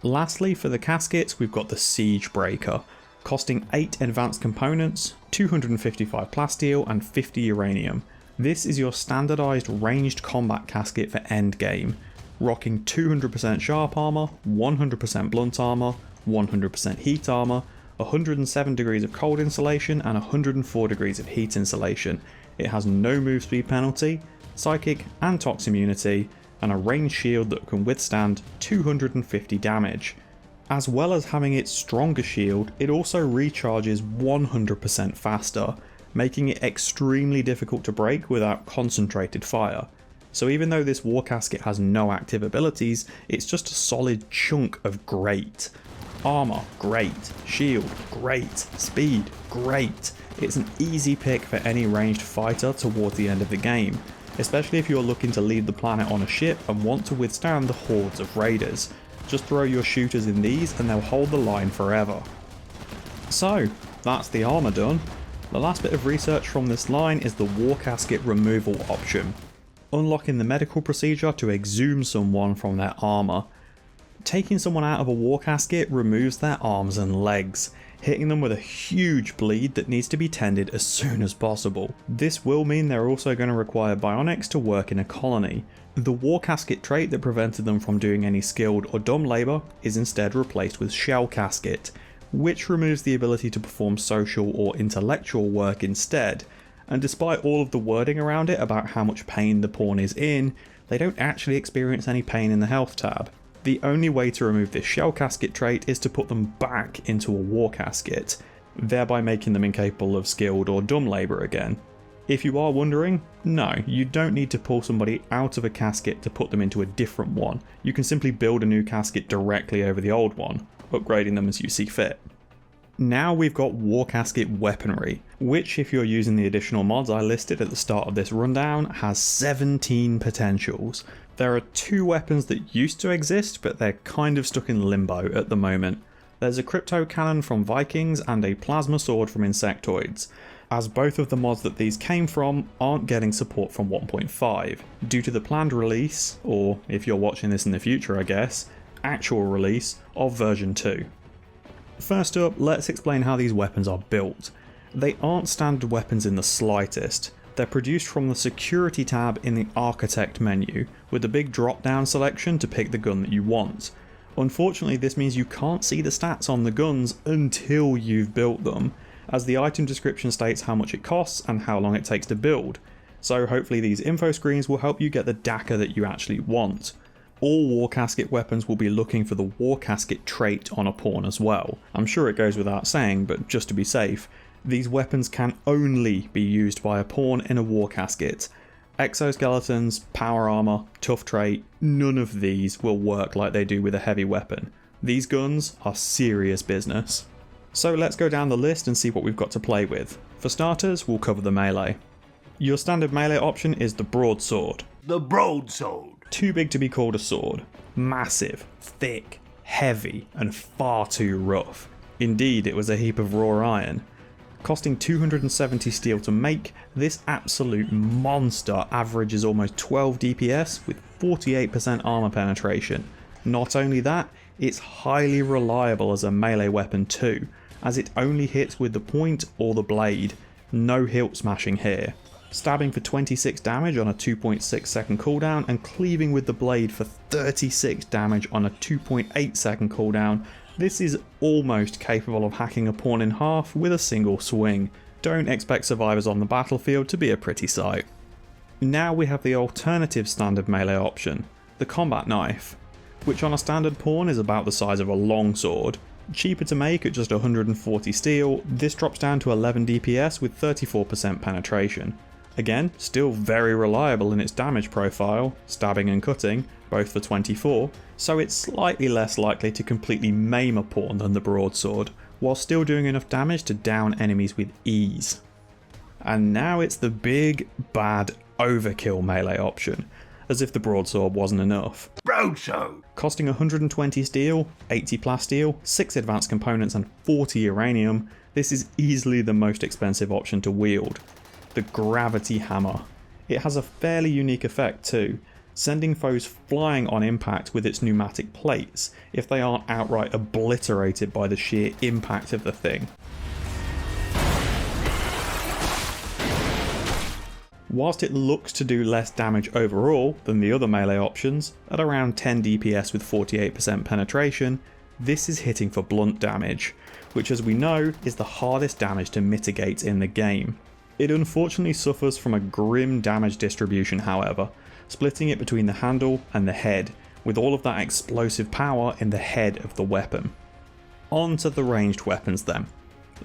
Lastly, for the caskets, we've got the Siegebreaker, costing 8 advanced components, 255 plasteel, and 50 uranium. This is your standardized ranged combat casket for endgame, rocking 200% sharp armor, 100% blunt armor, 100% heat armor, 107 degrees of cold insulation, and 104 degrees of heat insulation. It has no move speed penalty, psychic and tox immunity, and a ranged shield that can withstand 250 damage. As well as having its stronger shield, it also recharges 100% faster, making it extremely difficult to break without concentrated fire. So even though this Warcasket has no active abilities, it's just a solid chunk of great. Armor, great. Shield, great. Speed, great. It's an easy pick for any ranged fighter towards the end of the game, especially if you're looking to leave the planet on a ship and want to withstand the hordes of raiders. Just throw your shooters in these and they'll hold the line forever. So, that's the armor done. The last bit of research from this line is the Warcasket removal option, unlocking the medical procedure to exhume someone from their armor. Taking someone out of a Warcasket removes their arms and legs, hitting them with a huge bleed that needs to be tended as soon as possible. This will mean they're also going to require bionics to work in a colony. The Warcasket trait that prevented them from doing any skilled or dumb labour is instead replaced with Shell Casket, which removes the ability to perform social or intellectual work instead, and despite all of the wording around it about how much pain the pawn is in, they don't actually experience any pain in the health tab. The only way to remove this Shell Casket trait is to put them back into a Warcasket, thereby making them incapable of skilled or dumb labour again. If you are wondering, no, you don't need to pull somebody out of a casket to put them into a different one. You can simply build a new casket directly over the old one, upgrading them as you see fit. Now we've got Warcasket Weaponry, which, if you're using the additional mods I listed at the start of this rundown, has 17 potentials. There are 2 weapons that used to exist, but they're kind of stuck in limbo at the moment. There's a crypto cannon from Vikings and a plasma sword from Insectoids, as both of the mods that these came from aren't getting support from 1.5, due to the planned release, or if you're watching this in the future I guess, actual release of version 2. First up, let's explain how these weapons are built. They aren't standard weapons in the slightest. They're produced from the security tab in the architect menu, with a big drop down selection to pick the gun that you want. Unfortunately, this means you can't see the stats on the guns until you've built them, as the item description states how much it costs and how long it takes to build, so hopefully these info screens will help you get the DACA that you actually want. All Warcasket weapons will be looking for the Warcasket trait on a pawn as well. I'm sure it goes without saying, but just to be safe, these weapons can only be used by a pawn in a Warcasket. Exoskeletons, power armor, tough trait, none of these will work like they do with a heavy weapon. These guns are serious business. So let's go down the list and see what we've got to play with. For starters, we'll cover the melee. Your standard melee option is the broadsword. The broadsword. Too big to be called a sword. Massive, thick, heavy, and far too rough. Indeed, it was a heap of raw iron. Costing 270 steel to make, this absolute monster averages almost 12 DPS with 48% armor penetration. Not only that, it's highly reliable as a melee weapon too, as it only hits with the point or the blade, no hilt smashing here. Stabbing for 26 damage on a 2.6 second cooldown and cleaving with the blade for 36 damage on a 2.8 second cooldown, this is almost capable of hacking a pawn in half with a single swing. Don't expect survivors on the battlefield to be a pretty sight. Now we have the alternative standard melee option, the combat knife, which on a standard pawn is about the size of a longsword. Cheaper to make at just 140 steel, this drops down to 11 DPS with 34% penetration. Again, still very reliable in its damage profile, stabbing and cutting, both for 24, so it's slightly less likely to completely maim a pawn than the broadsword, while still doing enough damage to down enemies with ease. And now it's the big, bad overkill melee option, as if the broadsword wasn't enough. Broadsword! Costing 120 steel, 80 plasteel, 6 advanced components and 40 uranium, this is easily the most expensive option to wield. The Gravity Hammer. It has a fairly unique effect too, sending foes flying on impact with its pneumatic plates if they aren't outright obliterated by the sheer impact of the thing. Whilst it looks to do less damage overall than the other melee options, at around 10 DPS with 48% penetration, this is hitting for blunt damage, which as we know is the hardest damage to mitigate in the game. It unfortunately suffers from a grim damage distribution however, splitting it between the handle and the head, with all of that explosive power in the head of the weapon. On to the ranged weapons then.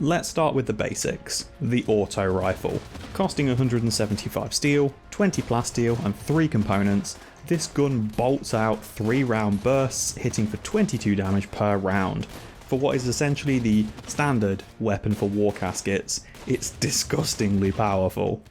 Let's start with the basics, the auto rifle. Costing 175 steel, 20 plasteel and 3 components, this gun bolts out 3 round bursts hitting for 22 damage per round. For what is essentially the standard weapon for Warcaskets, it's disgustingly powerful.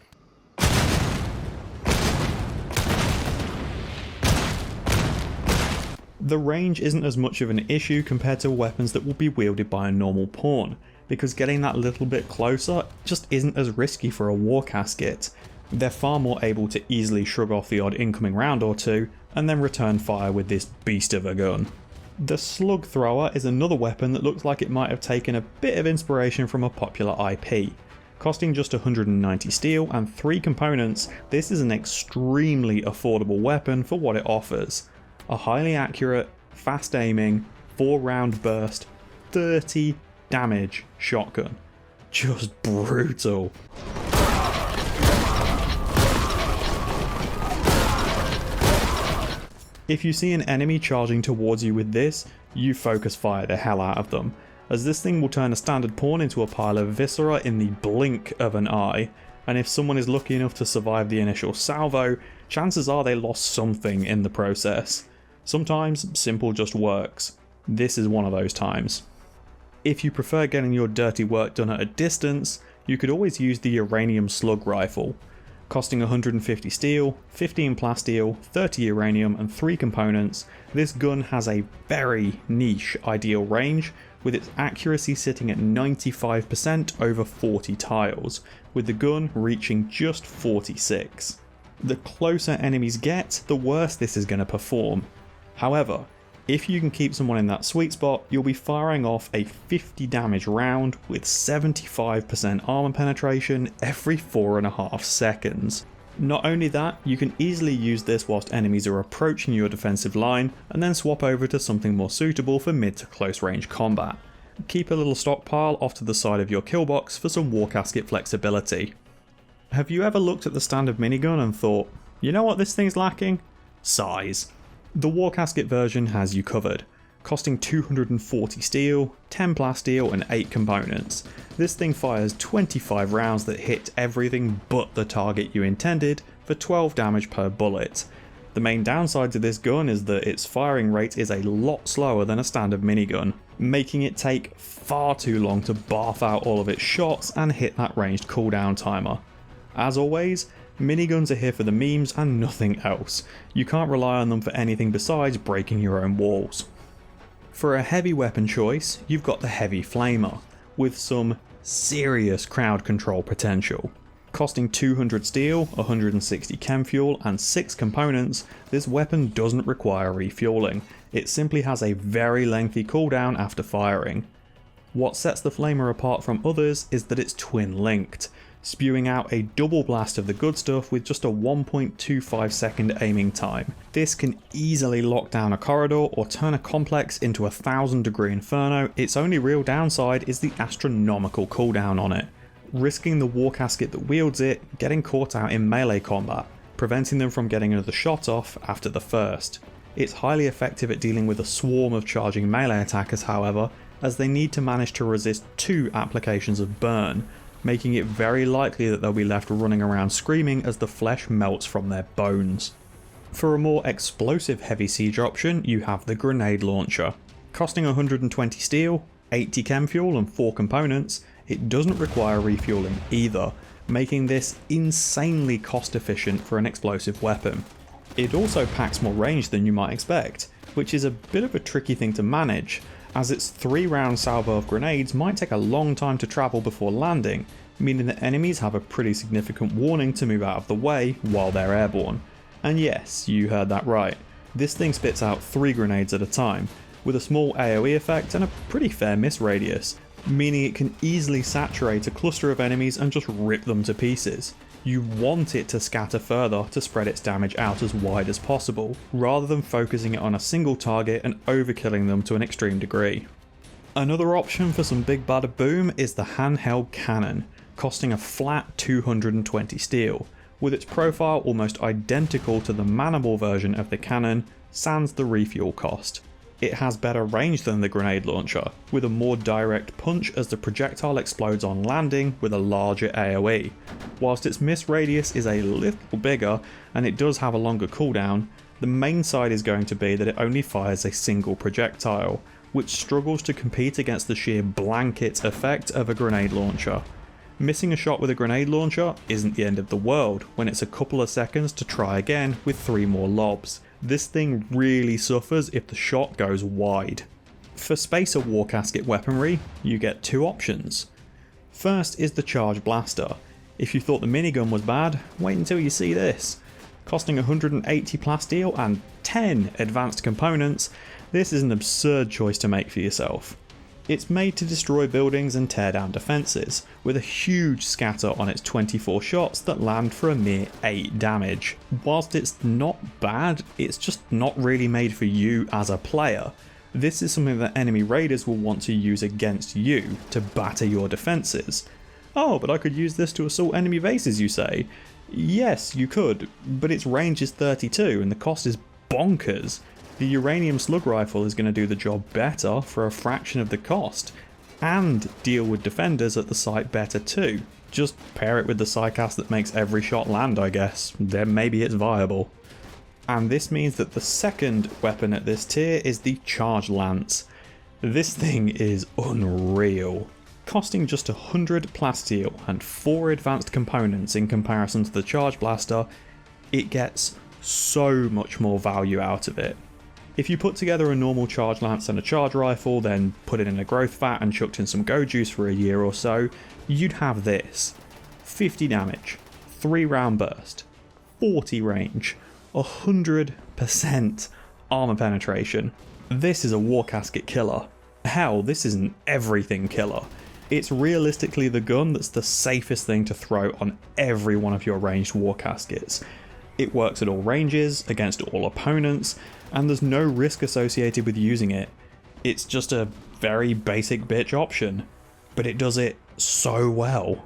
The range isn't as much of an issue compared to weapons that will be wielded by a normal pawn, because getting that little bit closer just isn't as risky for a Warcasket. They're far more able to easily shrug off the odd incoming round or two, and then return fire with this beast of a gun. The Slug Thrower is another weapon that looks like it might have taken a bit of inspiration from a popular IP. Costing just 190 steel and 3 components, this is an extremely affordable weapon for what it offers. A highly accurate, fast aiming, 4 round burst, 30 damage shotgun. Just brutal. If you see an enemy charging towards you with this, you focus fire the hell out of them, as this thing will turn a standard pawn into a pile of viscera in the blink of an eye, and if someone is lucky enough to survive the initial salvo, chances are they lost something in the process. Sometimes simple just works. This is one of those times. If you prefer getting your dirty work done at a distance, you could always use the Uranium Slug Rifle. Costing 150 steel, 15 plasteel, 30 uranium and 3 components, this gun has a very niche ideal range, with its accuracy sitting at 95% over 40 tiles, with the gun reaching just 46. The closer enemies get, the worse this is going to perform. However, if you can keep someone in that sweet spot, you'll be firing off a 50 damage round with 75% armor penetration every 4.5 seconds. Not only that, you can easily use this whilst enemies are approaching your defensive line and then swap over to something more suitable for mid to close range combat. Keep a little stockpile off to the side of your kill box for some Warcasket flexibility. Have you ever looked at the standard minigun and thought, you know what this thing's lacking? Size. The Warcasket version has you covered, costing 240 steel, 10 plasteel and 8 components. This thing fires 25 rounds that hit everything but the target you intended for 12 damage per bullet. The main downside to this gun is that its firing rate is a lot slower than a standard minigun, making it take far too long to barf out all of its shots and hit that ranged cooldown timer. As always, miniguns are here for the memes and nothing else. You can't rely on them for anything besides breaking your own walls. For a heavy weapon choice, you've got the Heavy Flamer, with some serious crowd control potential. Costing 200 steel, 160 chem fuel and 6 components, this weapon doesn't require refueling. It simply has a very lengthy cooldown after firing. What sets the Flamer apart from others is that it's twin linked, spewing out a double blast of the good stuff with just a 1.25 second aiming time. This can easily lock down a corridor or turn a complex into a 1000-degree inferno. Its only real downside is the astronomical cooldown on it, risking the Warcasket that wields it getting caught out in melee combat, preventing them from getting another shot off after the first. It's highly effective at dealing with a swarm of charging melee attackers, however, as they need to manage to resist 2 applications of burn, making it very likely that they'll be left running around screaming as the flesh melts from their bones. For a more explosive heavy siege option, you have the grenade launcher. Costing 120 steel, 80 chem fuel and 4 components, it doesn't require refueling either, making this insanely cost efficient for an explosive weapon. It also packs more range than you might expect, which is a bit of a tricky thing to manage, as its 3-round salvo of grenades might take a long time to travel before landing, meaning that enemies have a pretty significant warning to move out of the way while they're airborne. And yes, you heard that right, this thing spits out 3 grenades at a time, with a small AoE effect and a pretty fair miss radius, meaning it can easily saturate a cluster of enemies and just rip them to pieces. You want it to scatter further to spread its damage out as wide as possible, rather than focusing it on a single target and overkilling them to an extreme degree. Another option for some big bada boom is the handheld cannon, costing a flat 220 steel, with its profile almost identical to the manable version of the cannon, sans the refuel cost. It has better range than the grenade launcher, with a more direct punch as the projectile explodes on landing with a larger AoE. Whilst its miss radius is a little bigger and it does have a longer cooldown, the main side is going to be that it only fires a single projectile, which struggles to compete against the sheer blanket effect of a grenade launcher. Missing a shot with a grenade launcher isn't the end of the world when it's a couple of seconds to try again with 3 more lobs. This thing really suffers if the shot goes wide. For Spacer Warcasket Weaponry, you get 2 options. First is the Charge Blaster. If you thought the minigun was bad, wait until you see this. Costing 180 plasteel and 10 advanced components, this is an absurd choice to make for yourself. It's made to destroy buildings and tear down defences, with a huge scatter on its 24 shots that land for a mere 8 damage. Whilst it's not bad, it's just not really made for you as a player. This is something that enemy raiders will want to use against you to batter your defences. Oh, but I could use this to assault enemy bases, you say? Yes, you could, but its range is 32 and the cost is bonkers. The uranium slug rifle is going to do the job better for a fraction of the cost, and deal with defenders at the site better too. Just pair it with the Psycast that makes every shot land, I guess, then maybe it's viable. And this means that the second weapon at this tier is the Charge Lance. This thing is unreal. Costing just 100 plasteel and 4 advanced components in comparison to the Charge Blaster, it gets so much more value out of it. If you put together a normal charge lance and a charge rifle, then put it in a growth vat and chucked in some go juice for a year or so, you'd have this. 50 damage, 3 round burst, 40 range, 100% armor penetration. This is a Warcasket killer. Hell, this is an everything killer. It's realistically the gun that's the safest thing to throw on every one of your ranged Warcaskets. It works at all ranges, against all opponents, and there's no risk associated with using it. It's just a very basic bitch option, but it does it so well.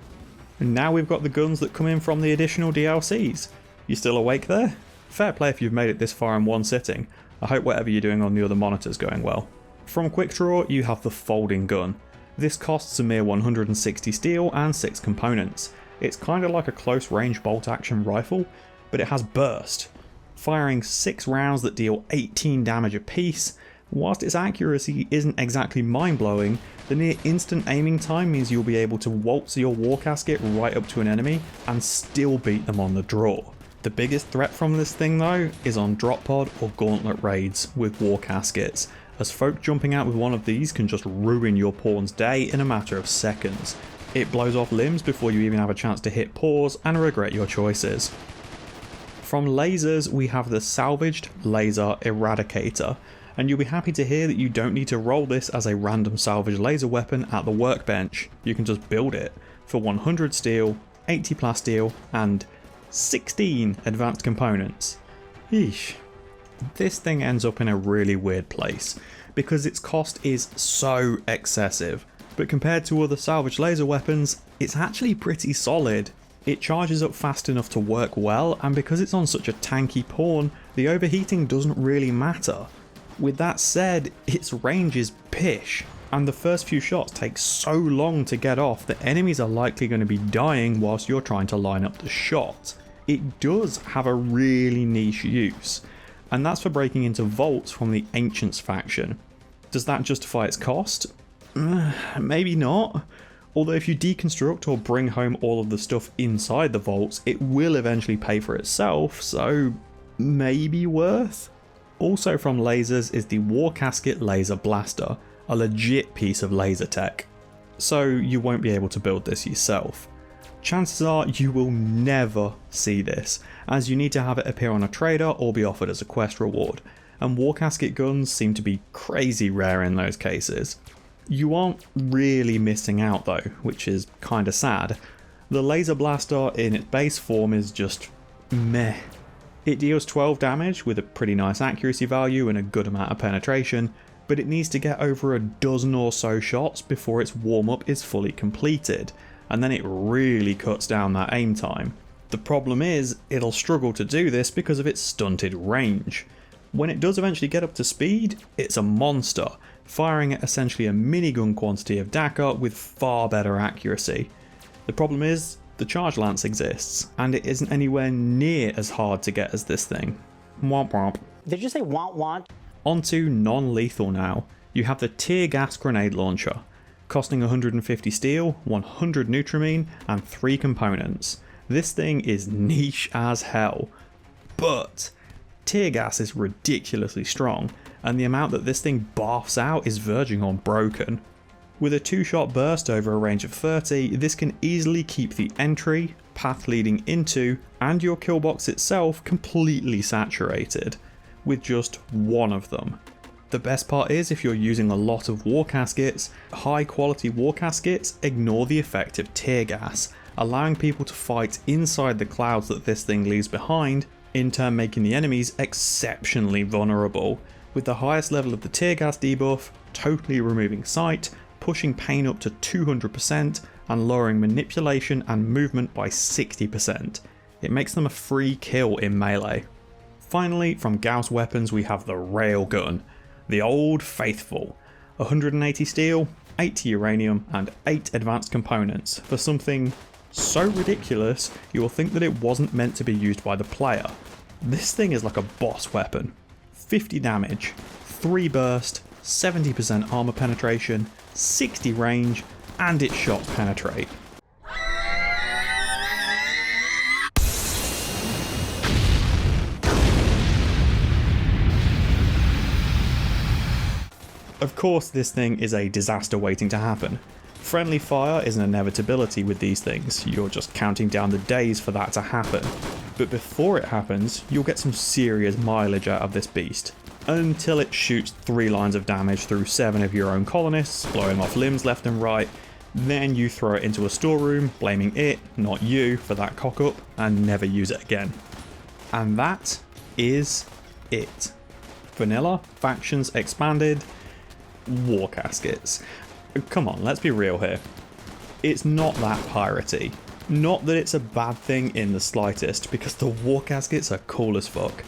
And now we've got the guns that come in from the additional DLCs. You still awake there? Fair play if you've made it this far in one sitting. I hope whatever you're doing on the other monitor's going well. From Quick Draw, you have the folding gun. This costs a mere 160 steel and 6 components. It's kind of like a close range bolt action rifle, but it has burst, firing 6 rounds that deal 18 damage apiece. Whilst its accuracy isn't exactly mind-blowing, the near instant aiming time means you'll be able to waltz your Warcasket right up to an enemy and still beat them on the draw. The biggest threat from this thing though is on drop pod or gauntlet raids with Warcaskets, as folk jumping out with one of these can just ruin your pawn's day in a matter of seconds. It blows off limbs before you even have a chance to hit pause and regret your choices. From lasers, we have the salvaged laser eradicator. and you'll be happy to hear that you don't need to roll this as a random salvage laser weapon at the workbench. You can just build it for 100 steel, 80 plasteel, and 16 advanced components. Yeesh. This thing ends up in a really weird place, because its cost is so excessive, but compared to other salvage laser weapons, it's actually pretty solid. It charges up fast enough to work well, and because it's on such a tanky pawn, the overheating doesn't really matter. With that said, its range is pish, and the first few shots take so long to get off that enemies are likely going to be dying whilst you're trying to line up the shot. It does have a really niche use, and that's for breaking into vaults from the Ancients faction. Does that justify its cost? Maybe not. Although if you deconstruct or bring home all of the stuff inside the vaults, it will eventually pay for itself, so maybe worth? Also from lasers is the Warcasket Laser Blaster, a legit piece of laser tech. So you won't be able to build this yourself. Chances are you will never see this, as you need to have it appear on a trader or be offered as a quest reward, and Warcasket guns seem to be crazy rare in those cases. You aren't really missing out though, which is kinda sad. The laser blaster in its base form is just meh. It deals 12 damage with a pretty nice accuracy value and a good amount of penetration, but it needs to get over a dozen or so shots before its warm up is fully completed, and then it really cuts down that aim time. The problem is, it'll struggle to do this because of its stunted range. When it does eventually get up to speed, it's a monster, firing at essentially a minigun quantity of Dakar with far better accuracy. The problem is, the charge lance exists, and it isn't anywhere near as hard to get as this thing. Womp womp. Did you say want? Onto non-lethal now. You have the Tear Gas Grenade Launcher, costing 150 steel, 100 Nutramine, and 3 components. This thing is niche as hell, but tear gas is ridiculously strong, and the amount that this thing barfs out is verging on broken. With a 2-shot burst over a range of 30, this can easily keep the entry, path leading into, and your kill box itself completely saturated, with just one of them. The best part is, if you're using a lot of Warcaskets, high quality Warcaskets ignore the effect of tear gas, allowing people to fight inside the clouds that this thing leaves behind, in turn making the enemies exceptionally vulnerable, with the highest level of the tear gas debuff totally removing sight, pushing pain up to 200% and lowering manipulation and movement by 60%. It makes them a free kill in melee. Finally, from Gauss weapons we have the Railgun, the old faithful. 180 steel, 80 uranium and 8 advanced components for something so ridiculous you will think that it wasn't meant to be used by the player. This thing is like a boss weapon. 50 damage, 3 burst, 70% armor penetration, 60 range, and its shots penetrate. Of course, this thing is a disaster waiting to happen. Friendly fire is an inevitability with these things, you're just counting down the days for that to happen. But before it happens, you'll get some serious mileage out of this beast, until it shoots 3 lines of damage through 7 of your own colonists, blowing off limbs left and right. Then you throw it into a storeroom, blaming it, not you, for that cock up, and never use it again. And that is it. Vanilla, factions expanded, Warcaskets. Come on, let's be real here. It's not that piratey. Not that it's a bad thing in the slightest, because the Warcaskets are cool as fuck.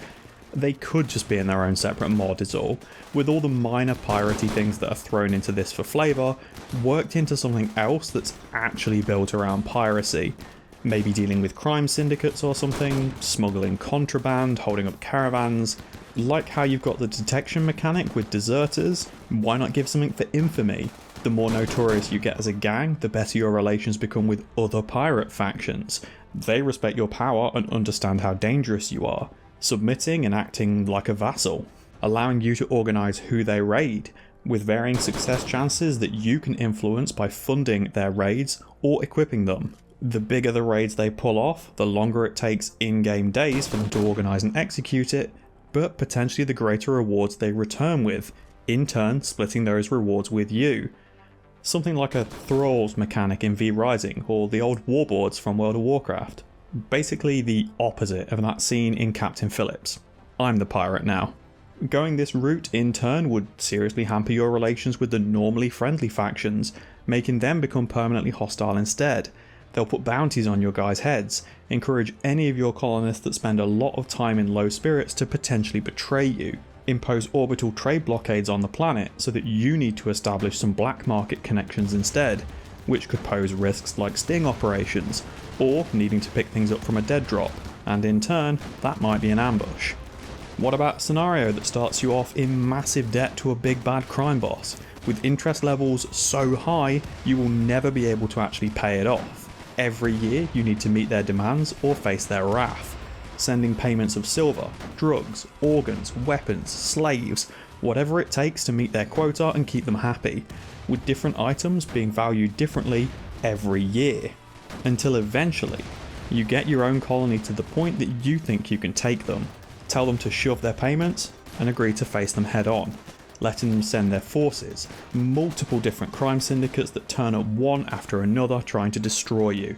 They could just be in their own separate mod is all, with all the minor piratey things that are thrown into this for flavour, worked into something else that's actually built around piracy. Maybe dealing with crime syndicates or something, smuggling contraband, holding up caravans. Like how you've got the detection mechanic with deserters, why not give something for infamy? The more notorious you get as a gang, the better your relations become with other pirate factions. They respect your power and understand how dangerous you are, submitting and acting like a vassal, allowing you to organise who they raid, with varying success chances that you can influence by funding their raids or equipping them. The bigger the raids they pull off, the longer it takes in-game days for them to organise and execute it, but potentially the greater rewards they return with, in turn splitting those rewards with you. Something like a Thralls mechanic in V Rising, or the old warboards from World of Warcraft. Basically the opposite of that scene in Captain Phillips. I'm the pirate now. Going this route in turn would seriously hamper your relations with the normally friendly factions, making them become permanently hostile instead. They'll put bounties on your guys' heads, encourage any of your colonists that spend a lot of time in low spirits to potentially betray you, impose orbital trade blockades on the planet so that you need to establish some black market connections instead, which could pose risks like sting operations, or needing to pick things up from a dead drop, and in turn, that might be an ambush. What about a scenario that starts you off in massive debt to a big bad crime boss, with interest levels so high you will never be able to actually pay it off? Every year you need to meet their demands or face their wrath, sending payments of silver, drugs, organs, weapons, slaves, whatever it takes to meet their quota and keep them happy, with different items being valued differently every year, until eventually you get your own colony to the point that you think you can take them, tell them to shove their payments and agree to face them head on, letting them send their forces, multiple different crime syndicates that turn up one after another trying to destroy you.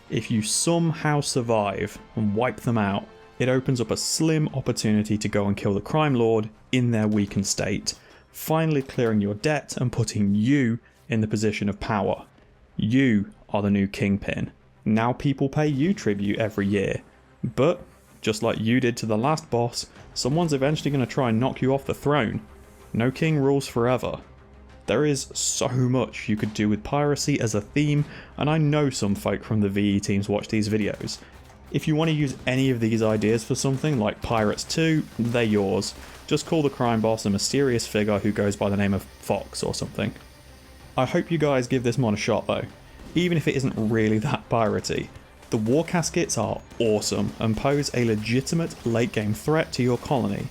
If you somehow survive and wipe them out, it opens up a slim opportunity to go and kill the crime lord in their weakened state, finally clearing your debt and putting you in the position of power. You are the new kingpin. Now people pay you tribute every year, but just like you did to the last boss, someone's eventually going to try and knock you off the throne. No king rules forever. There is so much you could do with piracy as a theme, and I know some folk from the VE teams watch these videos. If you want to use any of these ideas for something like Pirates 2, they're yours. Just call the crime boss a mysterious figure who goes by the name of Fox or something. I hope you guys give this mod a shot though, even if it isn't really that piratey. The Warcaskets are awesome and pose a legitimate late game threat to your colony,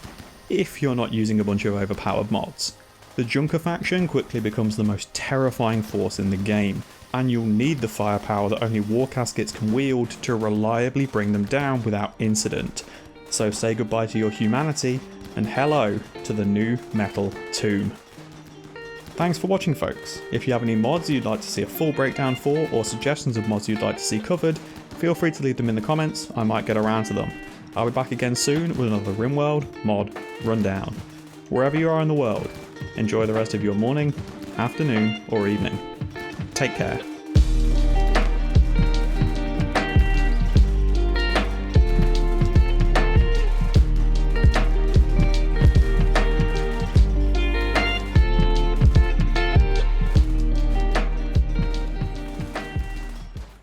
if you're not using a bunch of overpowered mods. The Junker faction quickly becomes the most terrifying force in the game, and you'll need the firepower that only Warcaskets can wield to reliably bring them down without incident. So say goodbye to your humanity, and hello to the new metal tomb. Thanks for watching folks. If you have any mods you'd like to see a full breakdown for, or suggestions of mods you'd like to see covered, feel free to leave them in the comments, I might get around to them. I'll be back again soon with another Rimworld mod rundown. Wherever you are in the world, enjoy the rest of your morning, afternoon or evening. Take care.